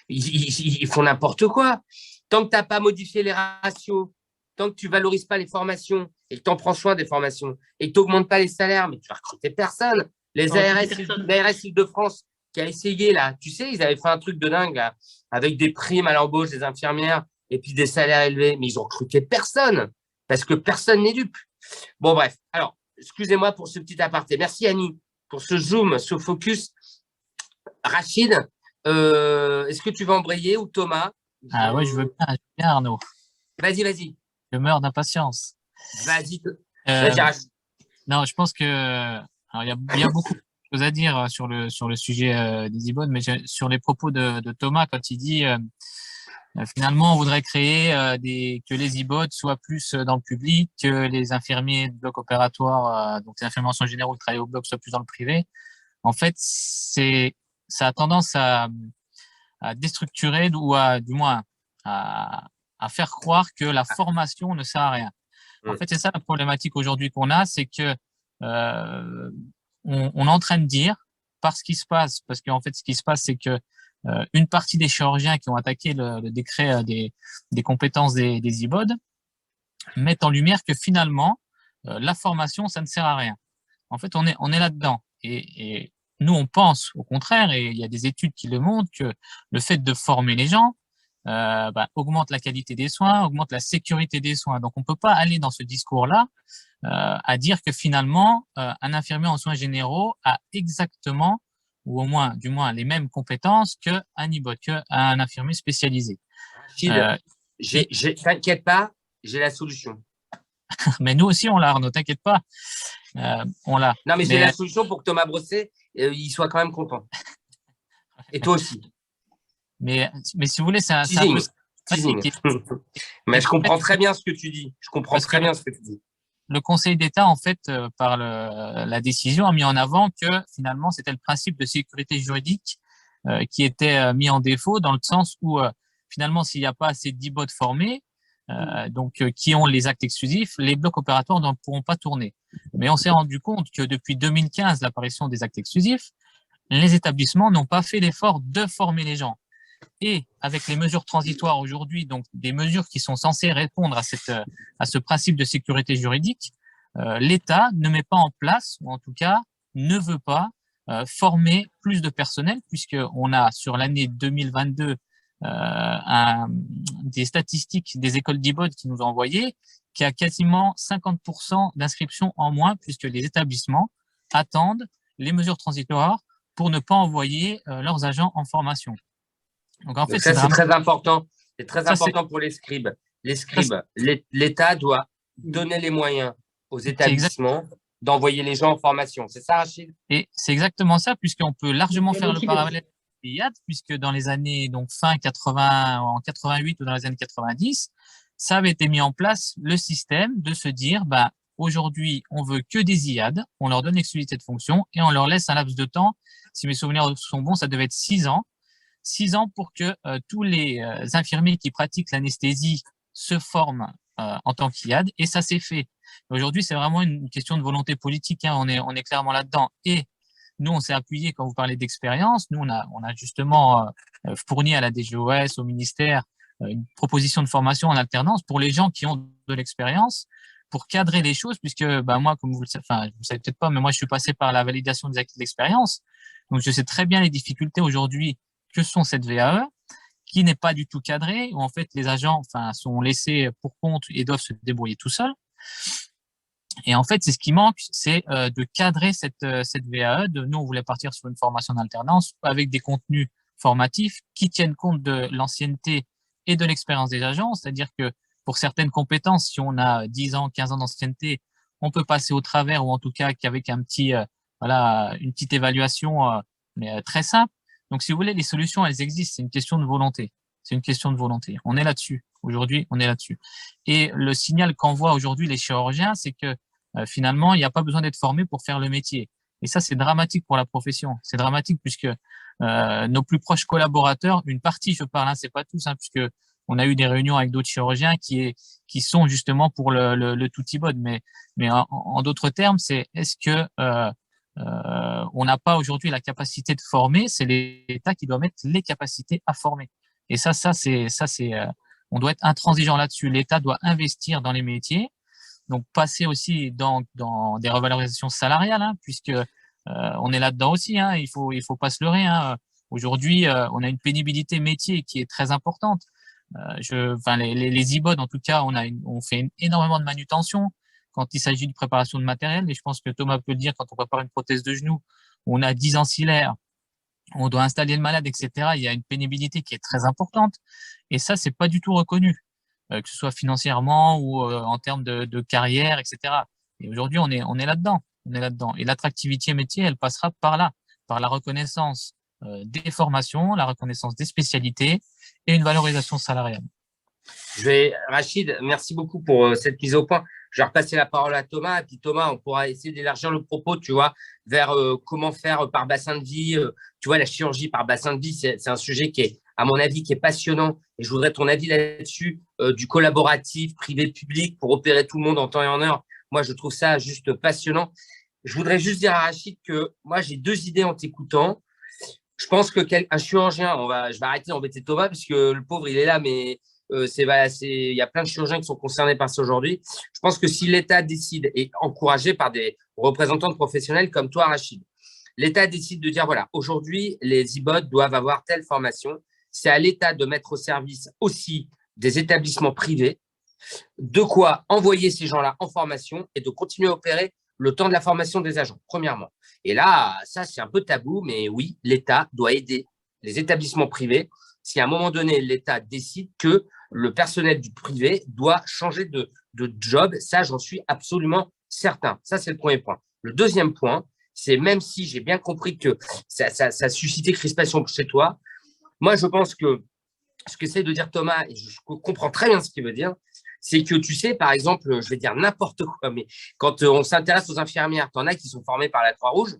Ils font n'importe quoi. Tant que tu n'as pas modifié les ratios, tant que tu ne valorises pas les formations et que tu en prends soin des formations et que tu n'augmentes pas les salaires, mais tu vas recruter personne. L'ARS Île-de-France qui a essayé, là, tu sais, ils avaient fait un truc de dingue là, avec des primes à l'embauche des infirmières et puis des salaires élevés, mais ils ont recruté personne parce que personne n'est dupe. Bon, bref. Alors, excusez-moi pour ce petit aparté. Merci, Annie, pour ce zoom, ce focus. Rachid, est-ce que tu veux embrayer ou Thomas? Ah ouais, je veux bien, Arnaud. Vas-y. Je meurs d'impatience. Vas-y, Rachid. Non, je pense que alors, il y a beaucoup de choses à dire sur le sujet des e-bods, mais sur les propos de Thomas, quand il dit finalement, on voudrait créer que les e-bods soient plus dans le public, que les infirmiers de bloc opératoire, donc les infirmiers en soins généraux qui travaillent au bloc, soient plus dans le privé. En fait, ça a tendance à déstructurer ou du moins à faire croire que la formation ne sert à rien. En fait, c'est ça la problématique aujourd'hui qu'on a, c'est que on est en train de dire, par ce qui se passe, parce qu'en fait, ce qui se passe, c'est que une partie des chirurgiens qui ont attaqué le décret des compétences des e-bods mettent en lumière que finalement, la formation, ça ne sert à rien. En fait, on est là-dedans. Et nous, on pense au contraire, et il y a des études qui le montrent, que le fait de former les gens augmente la qualité des soins, augmente la sécurité des soins. Donc, on ne peut pas aller dans ce discours-là à dire que finalement, un infirmier en soins généraux a exactement, ou au moins, du moins, les mêmes compétences qu'un e-bot, qu'un infirmier spécialisé. T'inquiète pas, j'ai la solution. Mais nous aussi, on l'a, Arnaud, t'inquiète pas. On l'a. Non, mais j'ai la solution pour que Thomas Brosset, il soit quand même content. Et toi aussi. Mais si vous voulez, c'est un peu... Mais je comprends très bien ce que tu dis. Le Conseil d'État, en fait, par la décision, a mis en avant que finalement, c'était le principe de sécurité juridique qui était mis en défaut, dans le sens où finalement, s'il n'y a pas assez d'e-bots formés, qui ont les actes exclusifs, les blocs opératoires ne pourront pas tourner. Mais on s'est rendu compte que depuis 2015, l'apparition des actes exclusifs, les établissements n'ont pas fait l'effort de former les gens. Et avec les mesures transitoires aujourd'hui, donc des mesures qui sont censées répondre à ce principe de sécurité juridique, l'État ne met pas en place, ou en tout cas ne veut pas former plus de personnel, puisqu'on a sur l'année 2022 des statistiques des écoles d'e-bods qui nous ont envoyé, qui a quasiment 50% d'inscriptions en moins, puisque les établissements attendent les mesures transitoires pour ne pas envoyer leurs agents en formation. Donc, en fait, c'est très important. C'est très important pour les scribes. Les scribes, l'État doit donner les moyens aux établissements d'envoyer les gens en formation. C'est ça, Rachid? Et c'est exactement ça, puisqu'on peut largement faire le parallèle avec l'IAD, puisque dans les années fin 80, en 88 ou dans les années 90, ça avait été mis en place le système de se dire, aujourd'hui, on veut que des IAD, on leur donne l'exclusivité de fonction et on leur laisse un laps de temps. Si mes souvenirs sont bons, ça devait être 6 ans. 6 ans pour que tous les infirmiers qui pratiquent l'anesthésie se forment en tant qu'IAD, et ça s'est fait. Aujourd'hui, c'est vraiment une question de volonté politique, hein. On est clairement là-dedans. Et nous, on s'est appuyé, quand vous parlez d'expérience, nous, on a justement fourni à la DGOS, au ministère, une proposition de formation en alternance pour les gens qui ont de l'expérience, pour cadrer les choses, puisque moi, comme vous le savez peut-être pas, mais moi, je suis passé par la validation des acquis d'expérience. Donc, je sais très bien les difficultés aujourd'hui que sont cette VAE, qui n'est pas du tout cadrée, où en fait les agents sont laissés pour compte et doivent se débrouiller tout seuls. Et en fait, c'est ce qui manque, c'est de cadrer cette VAE. Nous, on voulait partir sur une formation d'alternance avec des contenus formatifs qui tiennent compte de l'ancienneté et de l'expérience des agents. C'est-à-dire que pour certaines compétences, si on a 10 ans, 15 ans d'ancienneté, on peut passer au travers, ou en tout cas qu'avec un petit, voilà, une petite évaluation, mais très simple. Donc, si vous voulez, les solutions, elles existent. C'est une question de volonté. C'est une question de volonté. On est là-dessus. Aujourd'hui, on est là-dessus. Et le signal qu'envoient aujourd'hui les chirurgiens, c'est que finalement, il n'y a pas besoin d'être formé pour faire le métier. Et ça, c'est dramatique pour la profession. C'est dramatique puisque nos plus proches collaborateurs, une partie, je parle, hein, c'est pas tous, hein, puisque on a eu des réunions avec d'autres chirurgiens qui sont justement pour le tout-ibod. Mais en d'autres termes, c'est est-ce que on n'a pas aujourd'hui la capacité de former? C'est l'État qui doit mettre les capacités à former. Et ça, on doit être intransigeant là-dessus. L'État doit investir dans les métiers, donc passer aussi dans des revalorisations salariales, hein, puisque on est là-dedans aussi. Hein, il faut pas se leurrer. Hein. Aujourd'hui, on a une pénibilité métier qui est très importante. Les IBOD, en tout cas, on fait énormément de manutention quand il s'agit de préparation de matériel. Et je pense que Thomas peut le dire, quand on prépare une prothèse de genou, on a 10 ancillaires, on doit installer le malade, etc. Il y a une pénibilité qui est très importante. Et ça, c'est pas du tout reconnu, que ce soit financièrement ou en termes de carrière, etc. Et aujourd'hui, on est là-dedans. On est là-dedans. Et l'attractivité métier, elle passera par là, par la reconnaissance des formations, la reconnaissance des spécialités et une valorisation salariale. Rachid, merci beaucoup pour cette mise au point. Je vais repasser la parole à Thomas. Et puis Thomas, on pourra essayer d'élargir le propos, tu vois, vers comment faire par bassin de vie. Tu vois, la chirurgie par bassin de vie, c'est un sujet qui est, à mon avis, qui est passionnant. Et je voudrais ton avis là-dessus, du collaboratif, privé-public, pour opérer tout le monde en temps et en heure. Moi, je trouve ça juste passionnant. Je voudrais juste dire à Rachid que moi, j'ai deux idées en t'écoutant. Je pense qu'un chirurgien, je vais arrêter d'embêter Thomas, parce que le pauvre, il est là, mais il y a plein de chirurgiens qui sont concernés par ça aujourd'hui. Je pense que si l'État décide, et encouragé par des représentants de professionnels comme toi, Rachid, l'État décide de dire, voilà, aujourd'hui, les IBOD doivent avoir telle formation. C'est à l'État de mettre au service aussi des établissements privés, de quoi envoyer ces gens-là en formation et de continuer à opérer le temps de la formation des agents, premièrement. Et là, ça, c'est un peu tabou, mais oui, l'État doit aider les établissements privés si à un moment donné, l'État décide que le personnel du privé doit changer de job. Ça, j'en suis absolument certain. Ça, c'est le premier point. Le deuxième point, c'est même si j'ai bien compris que ça suscitait crispation chez toi, moi, je pense que ce qu'essaie de dire Thomas, et je comprends très bien ce qu'il veut dire, c'est que tu sais, par exemple, je vais dire n'importe quoi, mais quand on s'intéresse aux infirmières, tu en as qui sont formées par la Croix-Rouge,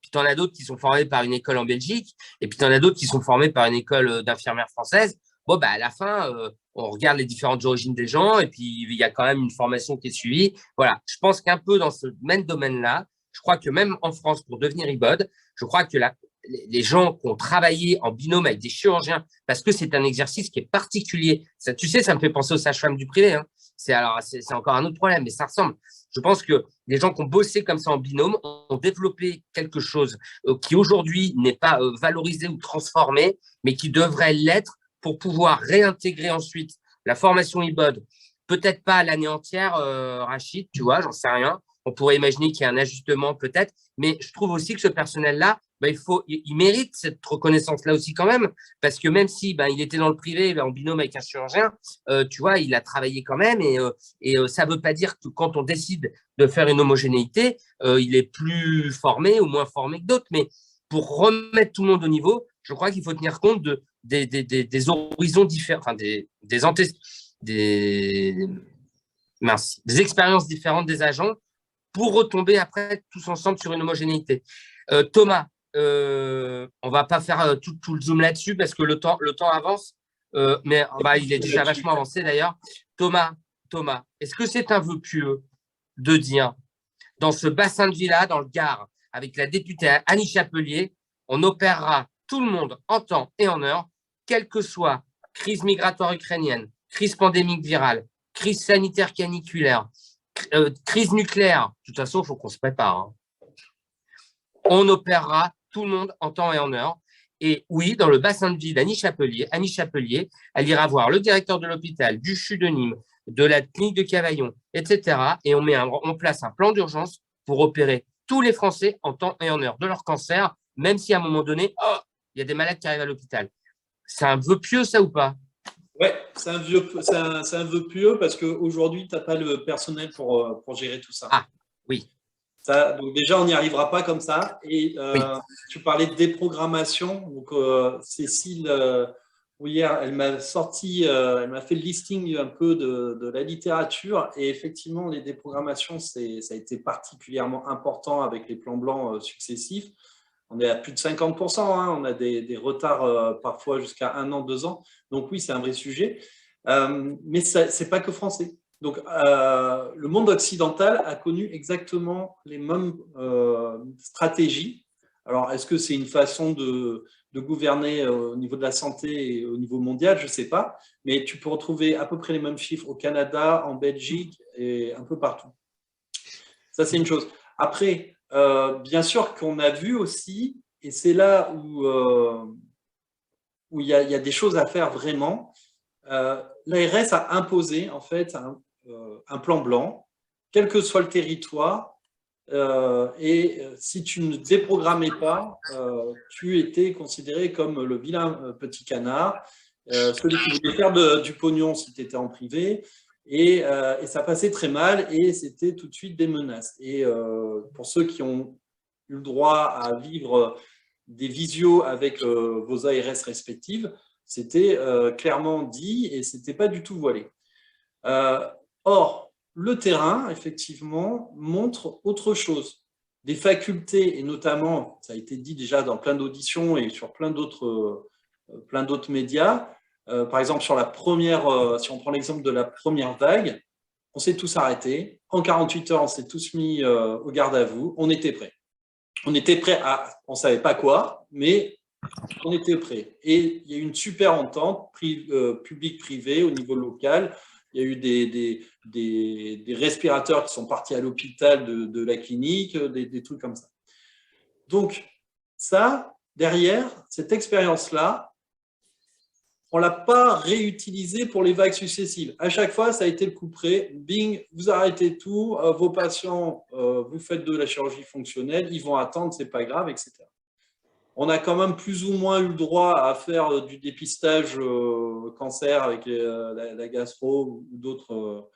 puis tu en as d'autres qui sont formés par une école en Belgique, et puis tu en as d'autres qui sont formés par une école d'infirmières françaises. Bon, bah, à la fin, on regarde les différentes origines des gens, et puis il y a quand même une formation qui est suivie. Voilà, je pense qu'un peu dans ce même domaine-là, je crois que même en France, pour devenir IBOD, je crois que les gens qui ont travaillé en binôme avec des chirurgiens, parce que c'est un exercice qui est particulier. Ça, tu sais, ça me fait penser aux sages-femmes du privé. Hein. C'est encore un autre problème, mais ça ressemble. Je pense que les gens qui ont bossé comme ça en binôme ont développé quelque chose qui aujourd'hui n'est pas valorisé ou transformé, mais qui devrait l'être pour pouvoir réintégrer ensuite la formation IBOD. Peut-être pas l'année entière, Rachid, tu vois, j'en sais rien. On pourrait imaginer qu'il y a un ajustement peut-être, mais je trouve aussi que ce personnel-là, il mérite cette reconnaissance-là aussi quand même, parce que même si il était dans le privé, en binôme avec un chirurgien, tu vois, il a travaillé quand même, et ça ne veut pas dire que quand on décide de faire une homogénéité, il est plus formé ou moins formé que d'autres, mais pour remettre tout le monde au niveau, je crois qu'il faut tenir compte des horizons différents, enfin des expériences différentes des agents pour retomber après tous ensemble sur une homogénéité. Thomas, on va pas faire tout le zoom là-dessus parce que le temps avance, mais il est déjà vachement avancé d'ailleurs. Thomas, est-ce que c'est un vœu pieux de dire dans ce bassin de vie-là, dans le Gard, avec la députée Annie Chapelier, on opérera tout le monde en temps et en heure, quelle que soit crise migratoire ukrainienne, crise pandémique virale, crise sanitaire caniculaire, crise nucléaire. De toute façon, il faut qu'on se prépare. Hein. On opérera tout le monde en temps et en heure. Et oui, dans le bassin de vie d'Annie Chapelier, elle ira voir le directeur de l'hôpital, du CHU de Nîmes, de la clinique de Cavaillon, etc. Et on met en place un plan d'urgence pour opérer tous les Français en temps et en heure de leur cancer, même si à un moment donné, il y a des malades qui arrivent à l'hôpital. C'est un vœu pieux, ça, ou pas? Ouais, c'est un vœu pieux parce qu'aujourd'hui, tu n'as pas le personnel pour gérer tout ça. Ah, Oui. Ça, donc déjà, on n'y arrivera pas comme ça. Et Oui. tu parlais de déprogrammation. Donc, Cécile, hier, elle m'a fait le listing un peu de la littérature. Et effectivement, les déprogrammations, ça a été particulièrement important avec les plans blancs successifs. On est à plus de 50%, hein. On a des retards parfois jusqu'à 1 an, 2 ans. Donc oui, c'est un vrai sujet. Mais ce n'est pas que français. Donc, le monde occidental a connu exactement les mêmes stratégies. Alors, est-ce que c'est une façon de gouverner au niveau de la santé et au niveau mondial? Je ne sais pas. Mais tu peux retrouver à peu près les mêmes chiffres au Canada, en Belgique et un peu partout. Ça, c'est une chose. Après, bien sûr qu'on a vu aussi, et c'est là où il y a des choses à faire vraiment, l'ARS a imposé en fait un plan blanc, quel que soit le territoire, et si tu ne déprogrammais pas, tu étais considéré comme le vilain petit canard, celui qui voulait faire du pognon si tu étais en privé, et ça passait très mal, et c'était tout de suite des menaces. Et pour ceux qui ont eu le droit à vivre des visios avec vos ARS respectives, c'était clairement dit et ce n'était pas du tout voilé. Or, le terrain, effectivement, montre autre chose. Des facultés, et notamment, ça a été dit déjà dans plein d'auditions et sur plein d'autres médias, par exemple, sur la première, si on prend l'exemple de la première vague, on s'est tous arrêtés. En 48 heures, on s'est tous mis au garde à vous. On était prêts. On était prêts on ne savait pas quoi, mais on était prêts. Et il y a eu une super entente public-privé au niveau local. Il y a eu des respirateurs qui sont partis à l'hôpital de la clinique, des trucs comme ça. Donc, ça, derrière, cette expérience-là, on ne l'a pas réutilisée pour les vagues successives. À chaque fois, ça a été le coup près. Bing, vous arrêtez tout, vos patients, vous faites de la chirurgie fonctionnelle, ils vont attendre, ce n'est pas grave, etc. On a quand même plus ou moins eu le droit à faire du dépistage cancer avec la gastro ou d'autres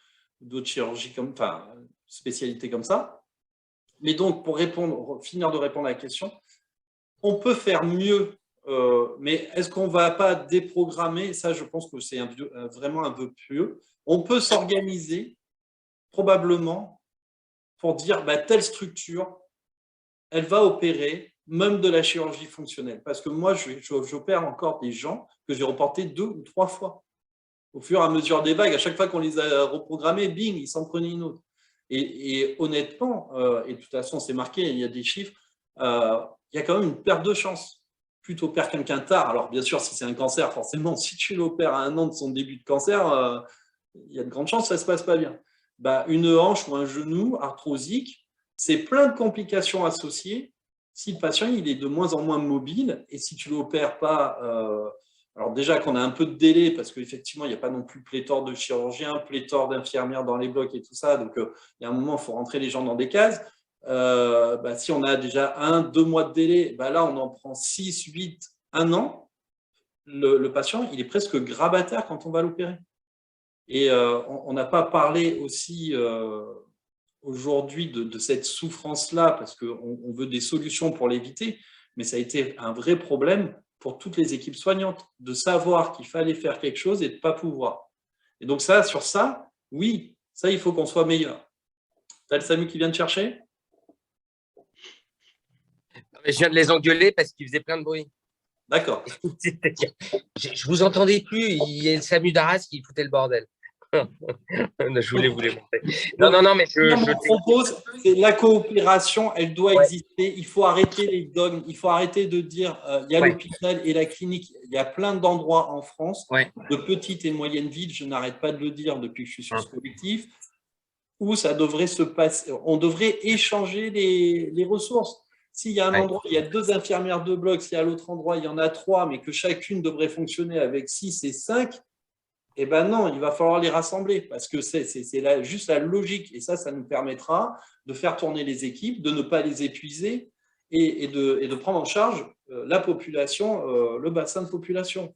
chirurgies, spécialités comme ça. Mais donc, pour finir de répondre à la question, on peut faire mieux, mais est-ce qu'on ne va pas déprogrammer? Ça, je pense que c'est vraiment un vœu pieux. On peut s'organiser, probablement, pour dire telle structure, elle va opérer même de la chirurgie fonctionnelle. Parce que moi, j'opère encore des gens que j'ai reportés 2 ou 3 fois. Au fur et à mesure des vagues, à chaque fois qu'on les a reprogrammés, bing, ils s'en prenaient une autre. Et honnêtement, et de toute façon, c'est marqué, il y a des chiffres, il y a quand même une perte de chance. Plutôt opère quelqu'un tard. Alors, bien sûr, si c'est un cancer, forcément, si tu l'opères à 1 an de son début de cancer, il y a de grandes chances que ça ne se passe pas bien. Une hanche ou un genou arthrosique, c'est plein de complications associées si le patient il est de moins en moins mobile et si tu ne l'opères pas, alors déjà qu'on a un peu de délai parce qu'effectivement, il n'y a pas non plus pléthore de chirurgiens, pléthore d'infirmières dans les blocs et tout ça, donc il y a un moment, il faut rentrer les gens dans des cases. Si on a déjà 1-2 mois de délai, là, on en prend 6, 8, 1 an. Le patient, il est presque grabataire quand on va l'opérer. Et on n'a pas parlé aussi aujourd'hui de cette souffrance-là, parce qu'on veut des solutions pour l'éviter, mais ça a été un vrai problème pour toutes les équipes soignantes, de savoir qu'il fallait faire quelque chose et de ne pas pouvoir. Et donc sur ça, oui, ça, il faut qu'on soit meilleur. T'as le SAMU qui vient te chercher? Je viens de les engueuler parce qu'ils faisaient plein de bruit. D'accord. Je vous entendais plus, il y a le SAMU d'Arras qui foutait le bordel. Je voulais vous les montrer. Non, mais je propose, c'est la coopération, elle doit exister. Il faut arrêter les dogmes, il faut arrêter de dire il y a l'hôpital et la clinique. Il y a plein d'endroits en France, de petites et moyennes villes, je n'arrête pas de le dire depuis que je suis sur ce collectif, où ça devrait se passer. On devrait échanger les ressources. S'il y a un endroit, il y a 2 infirmières de bloc, s'il y a l'autre endroit, il y en a 3, mais que chacune devrait fonctionner avec 6 et 5, eh bien non, il va falloir les rassembler parce que c'est juste la logique. Et ça nous permettra de faire tourner les équipes, de ne pas les épuiser et de prendre en charge la population, le bassin de population.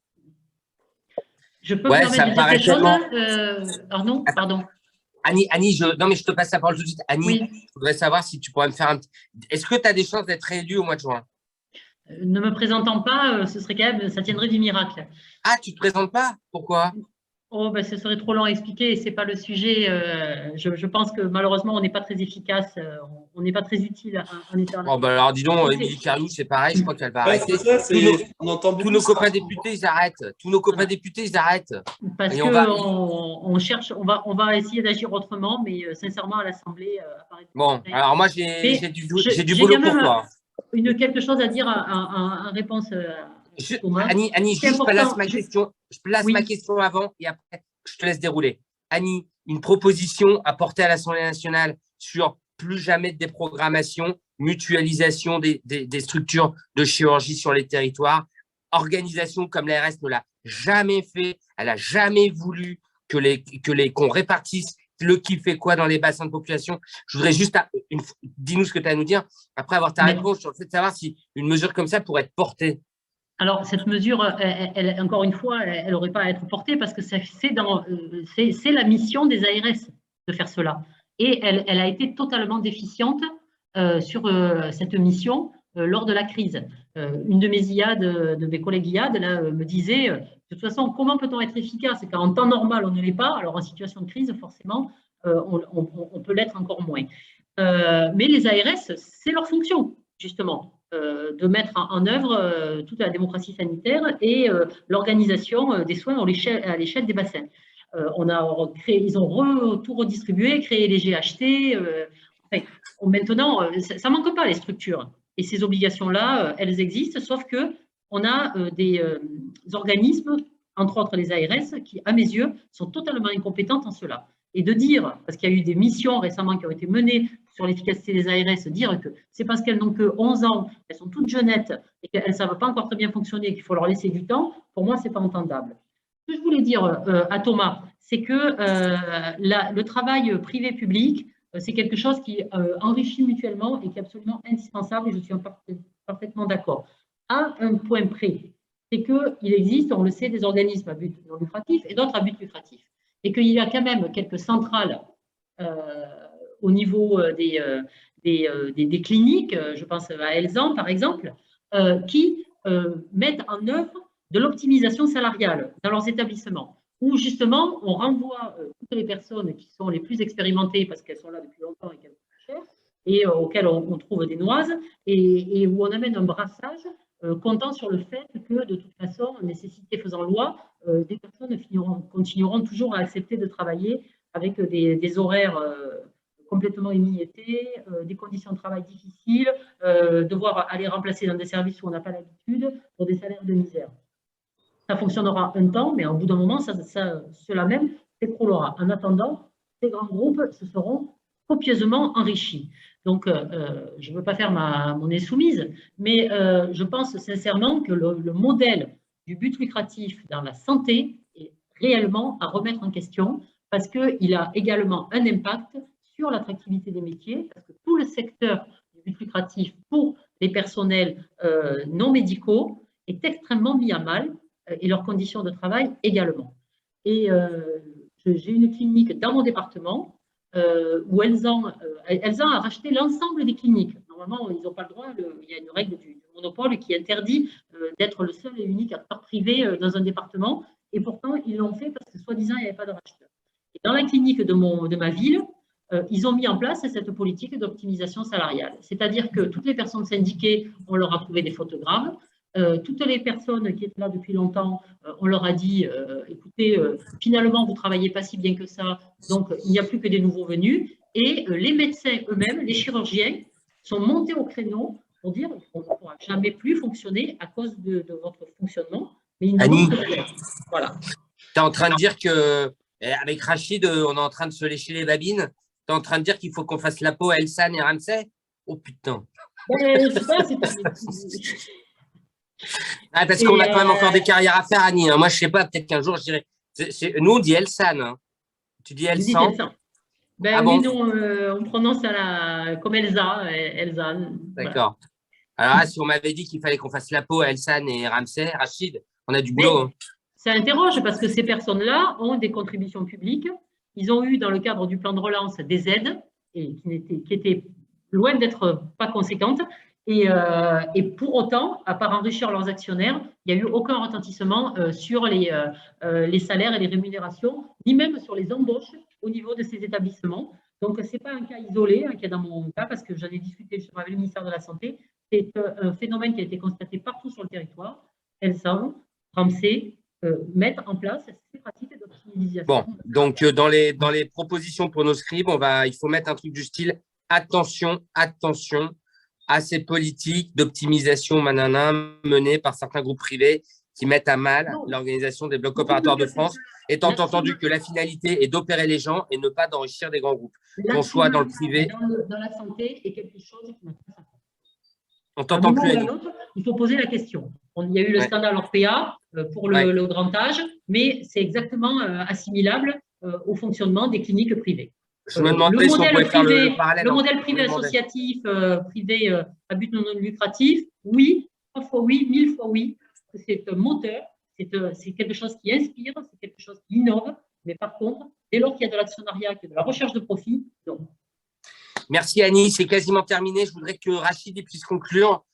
Je peux me permettre de dire quelque chose, Arnaud? Pardon. Annie, non, mais je te passe la parole tout de suite. Annie, Oui. je voudrais savoir si tu pourrais me faire un petit… Est-ce que tu as des chances d'être réélue au mois de juin? Ne me présentant pas, ce serait quand même, ça tiendrait du miracle. Ah, tu te présentes pas? Pourquoi? Oh, ben, ce serait trop long à expliquer et ce n'est pas le sujet. Je pense que malheureusement, on n'est pas très efficace, on n'est pas très utile en étant là. Oh, bah alors, dis donc, C'est- Émilie Cariou, c'est pareil, je crois qu'elle va Ouais, arrêter. c'est ça, on entend Tous beaucoup nos ça. copains députés, ils arrêtent. Tous nos copains Voilà. députés, ils arrêtent. Parce Et qu'on cherche, on va essayer d'agir autrement, mais sincèrement, à l'Assemblée, apparaît Bon, très… alors moi, Mais j'ai du j'ai boulot quand pour même toi. quelque chose à dire en réponse à Thomas. Annie, C'est juste place important. ma question. Je place Oui. ma question avant et après, je te laisse dérouler. Annie, une proposition à porter à l'Assemblée nationale sur plus jamais de déprogrammation, mutualisation des structures de chirurgie sur les territoires, organisation comme l'ARS ne l'a jamais fait, elle n'a jamais voulu qu'on répartisse le qui fait quoi dans les bassins de population. Je voudrais juste, dis-nous ce que tu as à nous dire, après avoir ta réponse sur le fait de savoir si une mesure comme ça pourrait être portée. Alors, cette mesure, encore une fois, elle n'aurait pas à être portée parce que c'est la mission des ARS de faire cela. Et elle a été totalement déficiente sur cette mission lors de la crise. Une de mes IAD, de mes collègues IAD, là, me disait, de toute façon, comment peut-on être efficace quand en temps normal, on ne l'est pas? Alors, en situation de crise, forcément, on peut l'être encore moins. Mais les ARS, c'est leur fonction, justement. De mettre en œuvre toute la démocratie sanitaire et l'organisation des soins à l'échelle des bassins. Ils ont tout redistribué, créé les GHT. Maintenant, ça ne manque pas les structures. Et ces obligations-là, elles existent, sauf qu'on a des organismes, entre autres les ARS, qui, à mes yeux, sont totalement incompétentes en cela. Et de dire, parce qu'il y a eu des missions récemment qui ont été menées sur l'efficacité des ARS, dire que c'est parce qu'elles n'ont que 11 ans, elles sont toutes jeunettes et qu'elles ne savent pas encore très bien fonctionner et qu'il faut leur laisser du temps, pour moi, ce n'est pas entendable. Ce que je voulais dire à Thomas, c'est que le travail privé-public, c'est quelque chose qui enrichit mutuellement et qui est absolument indispensable et je suis parfaitement d'accord. À un point près, c'est qu'il existe, on le sait, des organismes à but non lucratif et d'autres à but lucratif. Et qu'il y a quand même quelques centrales au niveau des cliniques, je pense à Elsan par exemple, qui mettent en œuvre de l'optimisation salariale dans leurs établissements, où justement on renvoie toutes les personnes qui sont les plus expérimentées parce qu'elles sont là depuis longtemps et qu'elles coûtent cher, et auxquelles on trouve des noises, et où on amène un brassage comptant sur le fait que de toute façon, nécessité faisant loi, des personnes continueront toujours à accepter de travailler avec des horaires complètement émiettés, des conditions de travail difficiles, devoir aller remplacer dans des services où on n'a pas l'habitude pour des salaires de misère. Ça fonctionnera un temps, mais au bout d'un moment, cela même s'écroulera. En attendant, ces grands groupes se seront copieusement enrichis. Donc, je ne veux pas faire mon nez soumise, mais je pense sincèrement que le modèle du but lucratif dans la santé est réellement à remettre en question parce qu'il a également un impact sur l'attractivité des métiers, parce que tout le secteur du but lucratif pour les personnels non médicaux est extrêmement mis à mal et leurs conditions de travail également. Et j'ai une clinique dans mon département où Elsan a racheté l'ensemble des cliniques. Normalement, ils n'ont pas le droit, il y a une règle du monopole qui interdit d'être le seul et unique acteur privé dans un département, et pourtant, ils l'ont fait parce que soi-disant, il n'y avait pas de racheteur. Et dans la clinique de ma ville, ils ont mis en place cette politique d'optimisation salariale. C'est-à-dire que toutes les personnes syndiquées, on leur a trouvé des photographes. Toutes les personnes qui étaient là depuis longtemps, on leur a dit, écoutez, finalement, vous ne travaillez pas si bien que ça, donc il n'y a plus que des nouveaux venus. Et les médecins eux-mêmes, les chirurgiens, sont montés au créneau pour dire qu'on ne pourra jamais plus fonctionner à cause de votre fonctionnement. Mais Annie, voilà. Tu es en train de dire qu'avec Rachid, on est en train de se lécher les babines. Tu es en train de dire qu'il faut qu'on fasse la peau à Elsan et Ramsey? Oh putain. Je sais pas, c'est pas… Ah, parce qu'on a quand même encore des carrières à faire, Annie. Moi, je ne sais pas, peut-être qu'un jour, je dirais. Nous, on dit Elsan. Hein. Tu dis Elsan? Ben, ah oui, bon, nous, on prononce comme Elsa. D'accord. Voilà. Alors là, si on m'avait dit qu'il fallait qu'on fasse la peau à Elsan et Ramsey, Rachid, on a du boulot. Hein. Ça interroge parce que ces personnes-là ont des contributions publiques. Ils ont eu, dans le cadre du plan de relance, des aides et qui étaient loin d'être pas conséquentes. Et pour autant, à part enrichir leurs actionnaires, il n'y a eu aucun retentissement sur les salaires et les rémunérations, ni même sur les embauches au niveau de ces établissements. Donc, ce n'est pas un cas isolé, un cas dans mon cas, parce que j'en ai discuté justement avec le ministère de la Santé. C'est un phénomène qui a été constaté partout sur le territoire. Elles savent, Ramsey, mettre en place ces pratiques d'optimisation. Bon, donc dans les propositions pour nos scribes, il faut mettre un truc du style attention à ces politiques d'optimisation menées par certains groupes privés qui mettent à mal l'organisation des blocs opératoires de France, étant entendu que la finalité est d'opérer les gens et ne pas d'enrichir des grands groupes, qu'on soit dans le privé. Dans la santé est quelque chose qui m'intéresse. On t'entend plus. Il faut poser la question. Il y a eu le scandale Orpea pour le grand âge, mais c'est exactement assimilable au fonctionnement des cliniques privées. Je me demandais si on pouvait faire le parallèle. Le modèle privé associatif, privé à but non lucratif, oui, 3 fois oui, 1000 fois oui. C'est un moteur, c'est quelque chose qui inspire, c'est quelque chose qui innove, mais par contre, dès lors qu'il y a de l'actionnariat, qu'il y a de la recherche de profit, non. Merci Annie, c'est quasiment terminé. Je voudrais que Rachid puisse conclure.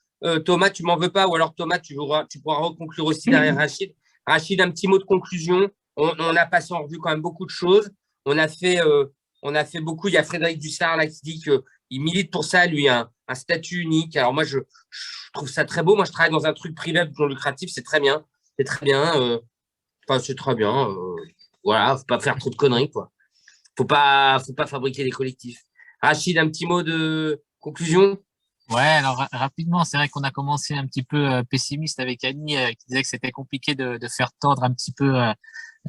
Thomas, tu m'en veux pas, ou alors Thomas, tu pourras reconclure aussi derrière Rachid. Rachid, un petit mot de conclusion. On a passé en revue quand même beaucoup de choses. On a fait beaucoup. Il y a Frédéric Dussard là qui dit qu'il milite pour ça, lui, un statut unique. Alors moi, je trouve ça très beau. Moi, je travaille dans un truc privé non lucratif, c'est très bien. C'est très bien. C'est très bien. Voilà, faut pas faire trop de conneries, quoi. Faut pas fabriquer des collectifs. Rachid, un petit mot de conclusion? Ouais, alors rapidement, c'est vrai qu'on a commencé un petit peu pessimiste avec Annie qui disait que c'était compliqué de faire tordre un petit peu,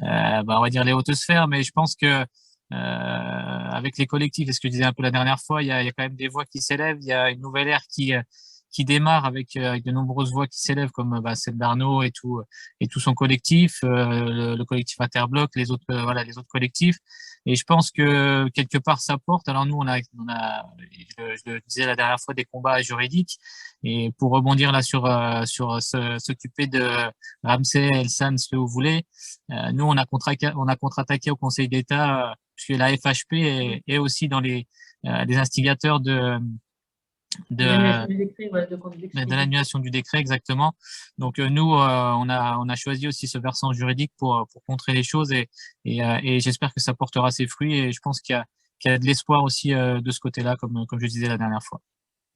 on va dire les hautes sphères, mais je pense que avec les collectifs, et ce que je disais un peu la dernière fois, il y a quand même des voix qui s'élèvent, il y a une nouvelle ère qui démarre avec de nombreuses voix qui s'élèvent comme celle d'Arnaud et tout son collectif, le collectif Interbloc, les autres collectifs. Et je pense que quelque part ça porte. Alors nous on a je le disais la dernière fois, des combats juridiques. Et pour rebondir là sur s'occuper de Ramsey, Elsan, ce que vous voulez, nous on a contre-attaqué au Conseil d'État puisque la FHP est aussi dans les instigateurs de l'annulation du décret, exactement. Donc nous, on a choisi aussi ce versant juridique pour contrer les choses et j'espère que ça portera ses fruits et je pense qu'il y a de l'espoir aussi de ce côté-là, comme je disais la dernière fois.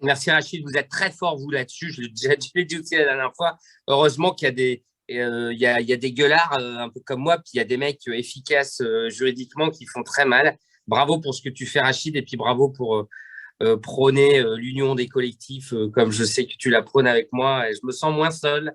Merci Rachid, vous êtes très fort vous là-dessus. Je l'ai dit aussi la dernière fois. Heureusement qu'il y a des gueulards un peu comme moi, puis il y a des mecs efficaces juridiquement qui font très mal. Bravo pour ce que tu fais Rachid et puis bravo pour prôner l'union des collectifs comme je sais que tu la prônes avec moi. Et je me sens moins seul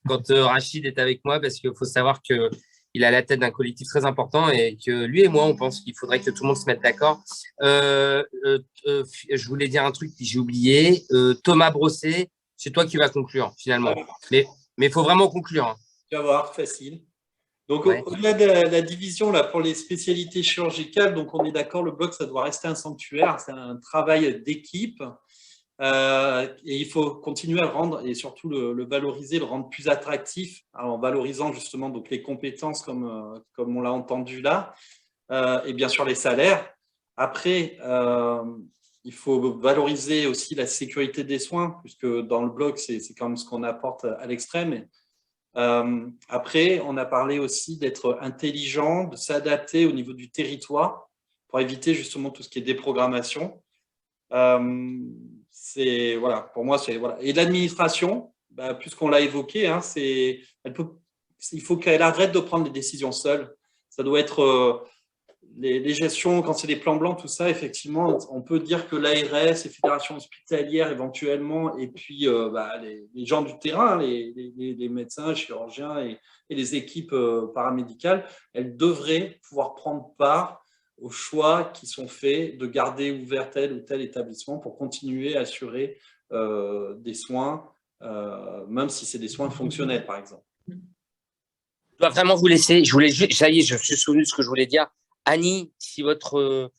quand Rachid est avec moi parce qu'il faut savoir qu'il a la tête d'un collectif très important et que lui et moi, on pense qu'il faudrait que tout le monde se mette d'accord. Je voulais dire un truc que j'ai oublié. Thomas Brosset, c'est toi qui vas conclure finalement. Mais il faut vraiment conclure. Hein. Tu vas voir, facile. Donc, au-delà de la division là, pour les spécialités chirurgicales, donc on est d'accord, le bloc, ça doit rester un sanctuaire, c'est un travail d'équipe. Et il faut continuer à le rendre et surtout le valoriser, le rendre plus attractif en valorisant justement donc, les compétences comme on l'a entendu là, et bien sûr les salaires. Après, il faut valoriser aussi la sécurité des soins, puisque dans le bloc, c'est quand même ce qu'on apporte à l'extrême. Après, on a parlé aussi d'être intelligent, de s'adapter au niveau du territoire pour éviter justement tout ce qui est déprogrammation. Voilà, pour moi, c'est voilà. Et l'administration, puisqu'on l'a évoqué, hein, il faut qu'elle arrête de prendre des décisions seule. Ça doit être les gestions, quand c'est des plans blancs, tout ça, effectivement, on peut dire que l'ARS, les fédérations hospitalières éventuellement, et puis les gens du terrain, les médecins, chirurgiens et les équipes paramédicales, elles devraient pouvoir prendre part aux choix qui sont faits de garder ouvert tel ou tel établissement pour continuer à assurer des soins, même si c'est des soins fonctionnels, par exemple. Je dois vraiment vous laisser. Ça y est, je me suis souvenu de ce que je voulais dire. Annie, si votre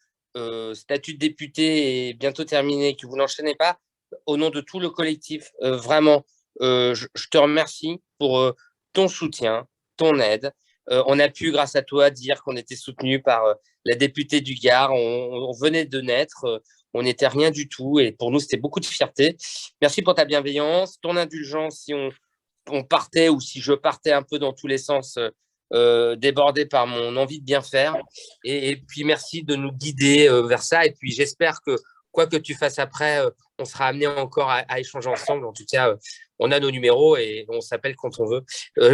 statut de député est bientôt terminé, que vous n'enchaînez pas, au nom de tout le collectif, vraiment, je te remercie pour ton soutien, ton aide. On a pu, grâce à toi, dire qu'on était soutenu par la députée du Gard. On venait de naître, on n'était rien du tout. Et pour nous, c'était beaucoup de fierté. Merci pour ta bienveillance, ton indulgence si on partait ou si je partais un peu dans tous les sens, débordé par mon envie de bien faire. Et puis, merci de nous guider vers ça. Et puis, j'espère que quoi que tu fasses après, on sera amené encore à échanger ensemble. En tout cas, on a nos numéros et on s'appelle quand on veut.